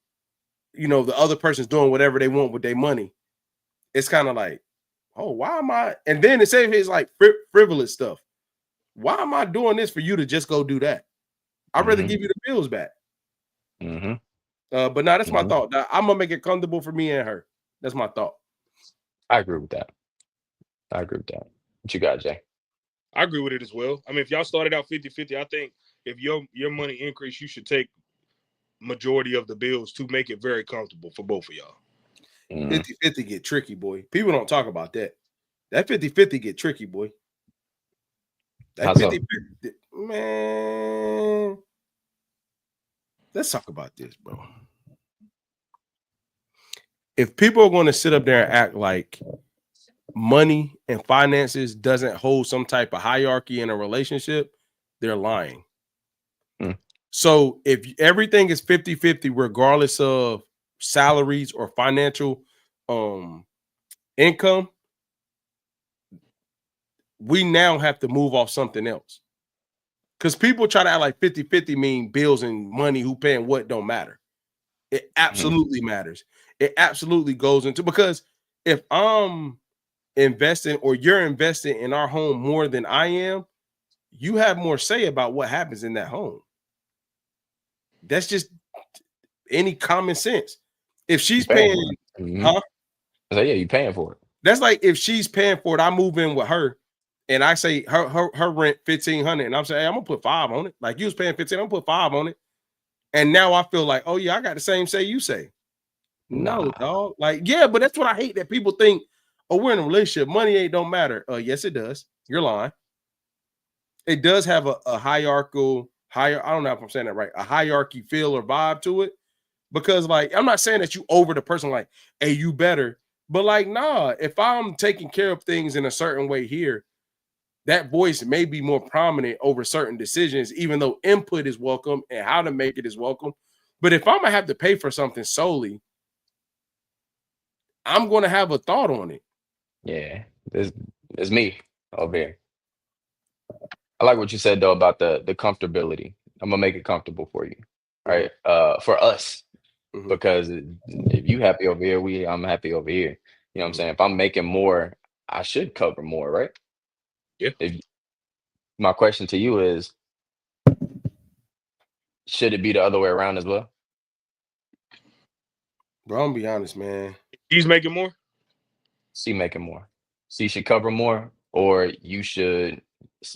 you know, the other person's doing whatever they want with their money. It's kind of like, oh, why am I? And then it's like frivolous stuff. Why am I doing this for you to just go do that? I'd rather give you the bills back. But now that's my thought. Now, I'm gonna make it comfortable for me and her. That's my thought. I agree with that. What you got, Jay? I agree with it as well. I mean, if y'all started out 50-50, I think if your money increase, you should take majority of the bills to make it very comfortable for both of y'all. 50-50 get tricky, boy. People don't talk about that. That 50-50 get tricky, boy. That 50-50, man. Let's talk about this, bro. If people are going to sit up there and act like money and finances doesn't hold some type of hierarchy in a relationship, they're lying. So if everything is 50-50, regardless of salaries or financial income, we now have to move off something else. Because people try to act like 50-50 mean bills and money, who paying what, don't matter. It absolutely matters. It absolutely goes into, because if I'm investing or you're investing in our home more than I am, you have more say about what happens in that home. That's just any common sense. If she's paying, yeah, you're paying for it. That's like if she's paying for it, I move in with her, and I say her rent $1,500, and I'm saying, hey, I'm gonna put $5 on it. Like, you was paying $15, I'm gonna put $5 on it, and now I feel like, oh yeah, I got the same say you say. No, dog. Like, yeah, but that's what I hate, that people think, oh, we're in a relationship, money don't matter. Yes, it does. You're lying. It does have a hierarchical. I don't know if I'm saying that right, a hierarchy feel or vibe to it, because, like, I'm not saying that you over the person, like, hey, you better, but, like, nah, if I'm taking care of things in a certain way here, that voice may be more prominent over certain decisions, even though input is welcome and how to make it is welcome. But if I'm gonna have to pay for something solely, I'm gonna have a thought on it. Yeah, it's me over here. I like what you said, though, about the comfortability. I'm gonna make it comfortable for you, right? For us, because if you happy over here, I'm happy over here. You know what I'm saying? If I'm making more, I should cover more, right? Yeah. My question to you is, should it be the other way around as well? Bro, I'm gonna be honest, man. He's making more? She making more. She should cover more, or you should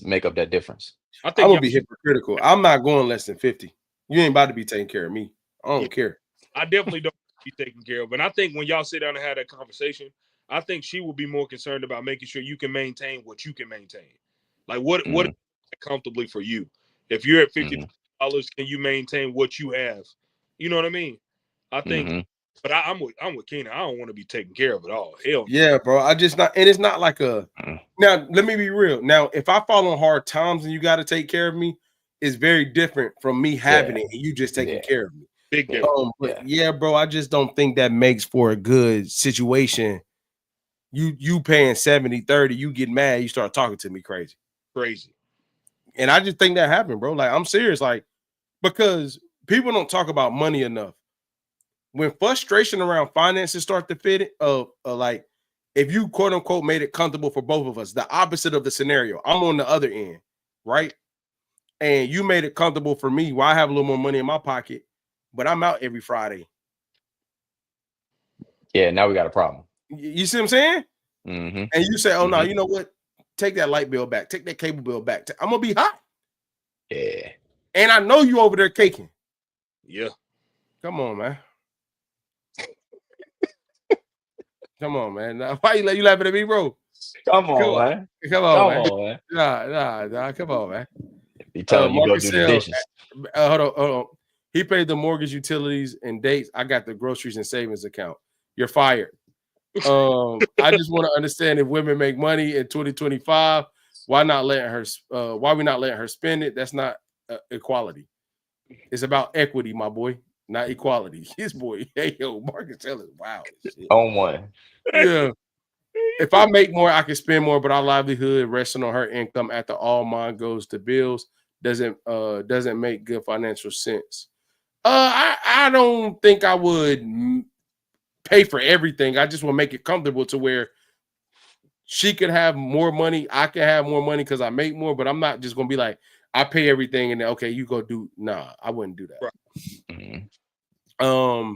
make up that difference. I think I'm gonna be hypocritical. I'm not going less than 50. You ain't about to be taking care of me. I don't care. I definitely don't be taken care of. And I think when y'all sit down and have that conversation, I think she will be more concerned about making sure you can maintain what you can maintain. Like, what is comfortably for you? If you're at $50, can you maintain what you have? You know what I mean? I think, but I'm with Keenan. I don't want to be taken care of at all. Hell yeah, bro. I just not, and it's not like a. Now, let me be real. Now, if I fall on hard times and you got to take care of me, is very different from me having it and you just taking care of me. Big difference. But yeah, bro, I just don't think that makes for a good situation. You paying 70-30, you get mad, you start talking to me crazy. And I just think that happened, bro. Like, I'm serious, like, because people don't talk about money enough. When frustration around finances start to fit it, like if you quote unquote made it comfortable for both of us, the opposite of the scenario, I'm on the other end, right? And you made it comfortable for me where I have a little more money in my pocket, but I'm out every Friday. Yeah, now we got a problem. You see what I'm saying? Mm-hmm. And you say, oh, no, you know what? Take that light bill back. Take that cable bill back. I'm going to be hot. Yeah. And I know you over there caking. Yeah. Come on, man. Come on, man. Now, why you laughing at me, bro? Come on, man. Come on, man. Nah. Come on, man. He telling you go do the dishes. Hold on. He paid the mortgage, utilities, and dates. I got the groceries and savings account. You're fired. I just want to understand if women make money in 2025, why we not letting her spend it? That's not equality. It's about equity, my boy, not equality. His boy, hey yo, Marcus Taylor, wow. On one. Yeah. If I make more, I can spend more, but our livelihood resting on her income after all mine goes to bills doesn't make good financial sense. I don't think I would pay for everything. I just will make it comfortable to where she could have more money. I can have more money because I make more, but I'm not just gonna be like, I pay everything and then, okay, you go do. Nah, I wouldn't do that. Right. Mm-hmm.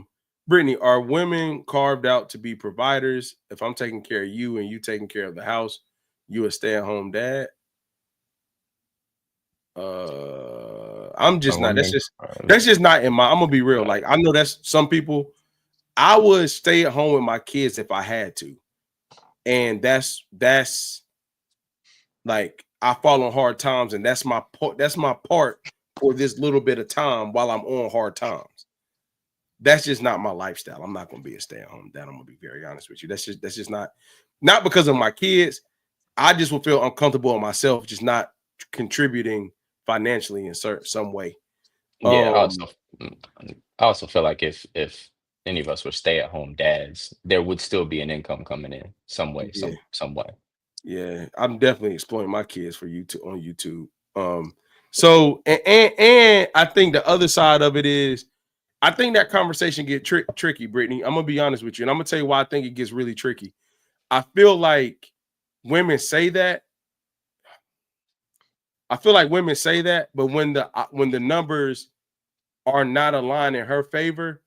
Brittany, are women carved out to be providers? If I'm taking care of you and you taking care of the house, you a stay-at-home dad? I'm just not. That's just not in my. I'm gonna be real. Like, I know that's some people. I would stay at home with my kids if I had to, and that's like I fall on hard times, and that's my part. That's my part for this little bit of time while I'm on hard times. That's just not my lifestyle. I'm not gonna be a stay-at-home dad. I'm gonna be very honest with you. That's just not because of my kids. I just would feel uncomfortable in myself, just not contributing financially in some way. Yeah, I also feel like if any of us were stay-at-home dads, there would still be an income coming in some way, some way. Yeah, I'm definitely exploiting my kids for YouTube on YouTube. So and I think the other side of it is, I think that conversation get tricky, Brittany. I'm gonna be honest with you, and I'm gonna tell you why I think it gets really tricky. I feel like women say that. But when the numbers are not aligned in her favor,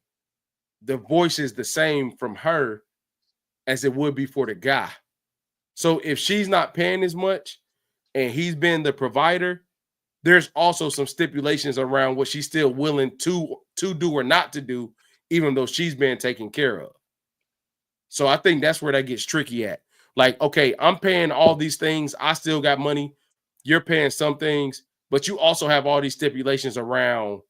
the voice is the same from her as it would be for the guy. So if she's not paying as much and he's been the provider, there's also some stipulations around what she's still willing to do or not to do, even though she's been taken care of. So I think that's where that gets tricky at. Like, okay, I'm paying all these things. I still got money. You're paying some things, but you also have all these stipulations around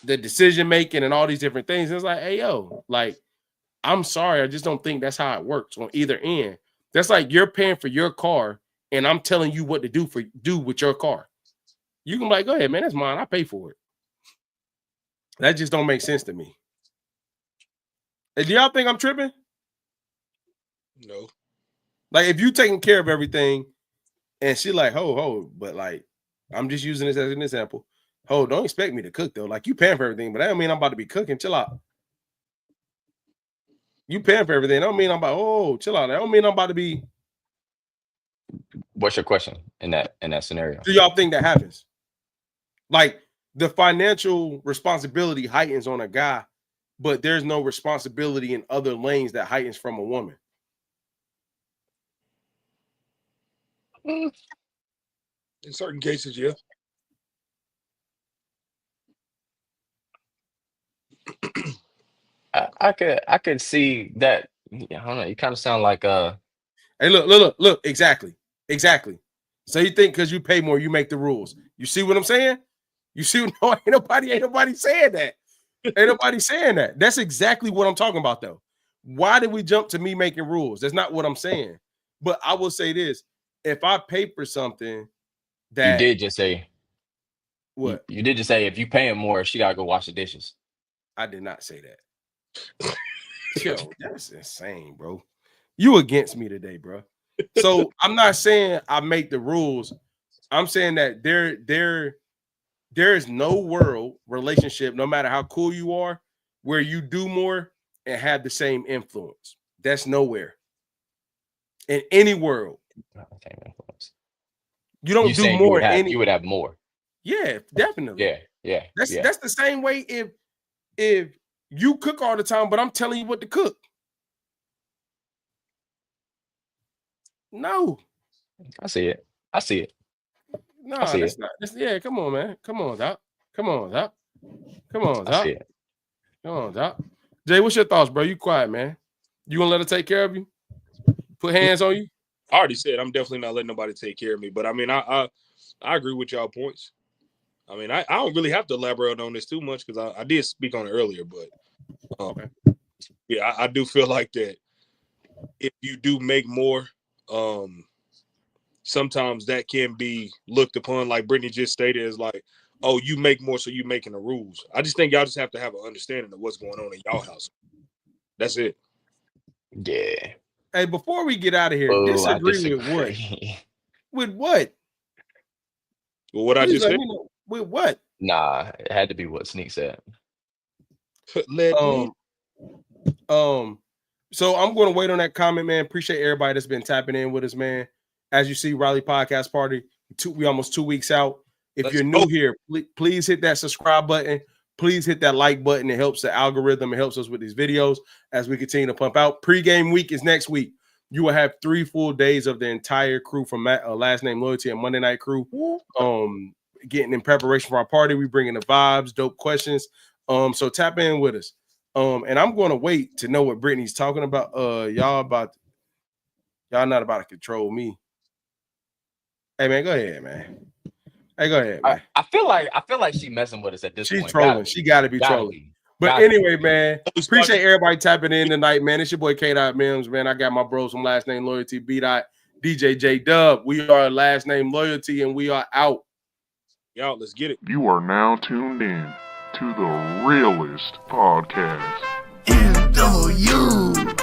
the decision making and all these different things. And it's like, hey, yo, like, I'm sorry. I just don't think that's how it works on either end. That's like you're paying for your car and I'm telling you what to do with your car. You can be like, go ahead, man, that's mine. I pay for it. That just don't make sense to me. Hey, do y'all think I'm tripping? No. Like, if you taking care of everything and she like, but like, I'm just using this as an example. Don't expect me to cook though. Like, you paying for everything, but that don't mean I'm about to be cooking. Chill out. You paying for everything. That don't mean I'm about, chill out. That don't mean I'm about to be. What's your question in that scenario? Do y'all think that happens? Like, the financial responsibility heightens on a guy, but there's no responsibility in other lanes that heightens from a woman. In certain cases, yeah. I could see that. I don't know. You kind of sound like Hey, look, exactly. So you think because you pay more, you make the rules. You see what I'm saying? You see, no, ain't nobody saying that. Ain't nobody saying that. That's exactly what I'm talking about, though. Why did we jump to me making rules? That's not what I'm saying. But I will say this: if I pay for something that you did just say what? You did just say if you paying more, she gotta go wash the dishes. I did not say that. Yo, that's insane, bro. You against me today, bro. So I'm not saying I make the rules. I'm saying that there is no world relationship, no matter how cool you are, where you do more and have the same influence. That's nowhere. In any world. You don't do more you would have more. Yeah, definitely. Yeah. That's the same way if you cook all the time, but I'm telling you what to cook. No. I see it. No, that's not. Yeah, come on, man. Come on, Doc. Come on, Doc. Jay, what's your thoughts, bro? You quiet, man. You gonna let her take care of you? Put hands on you? I already said I'm definitely not letting nobody take care of me. But I mean, I agree with y'all points. I mean, I don't really have to elaborate on this too much because I did speak on it earlier. But yeah, I do feel like that if you do make more, sometimes that can be looked upon, like Brittany just stated, as like, oh, you make more, so you making the rules. I just think y'all just have to have an understanding of what's going on in y'all house. That's it. Yeah. Hey, before we get out of here, disagree with what? With what? Well, what I just said. With what? Nah, it had to be what Sneak said. So I'm going to wait on that comment, man. Appreciate everybody that's been tapping in with us, man. As you see, Riley Podcast Party, we almost 2 weeks out. If you're new here, please hit that subscribe button. Please hit that like button. It helps the algorithm. It helps us with these videos as we continue to pump out. Pre-game week is next week. You will have 3 full days of the entire crew from Last Name Loyalty and Monday Night Crew. Getting in preparation for our party. We bringing the vibes, dope questions. So tap in with us. And I'm going to wait to know what Brittany's talking about. Y'all not about to control me. Hey man, go ahead, man. Hey, go ahead, man. I feel like she messing with us at this point. She's trolling. She gotta be trolling. But anyway, man, appreciate everybody tapping in tonight, man. It's your boy K. Mims, man. I got my bros from Last Name Loyalty, DJ J Dub. We are Last Name Loyalty, and we are out. Y'all, let's get it. You are now tuned in to the realest podcast. NW.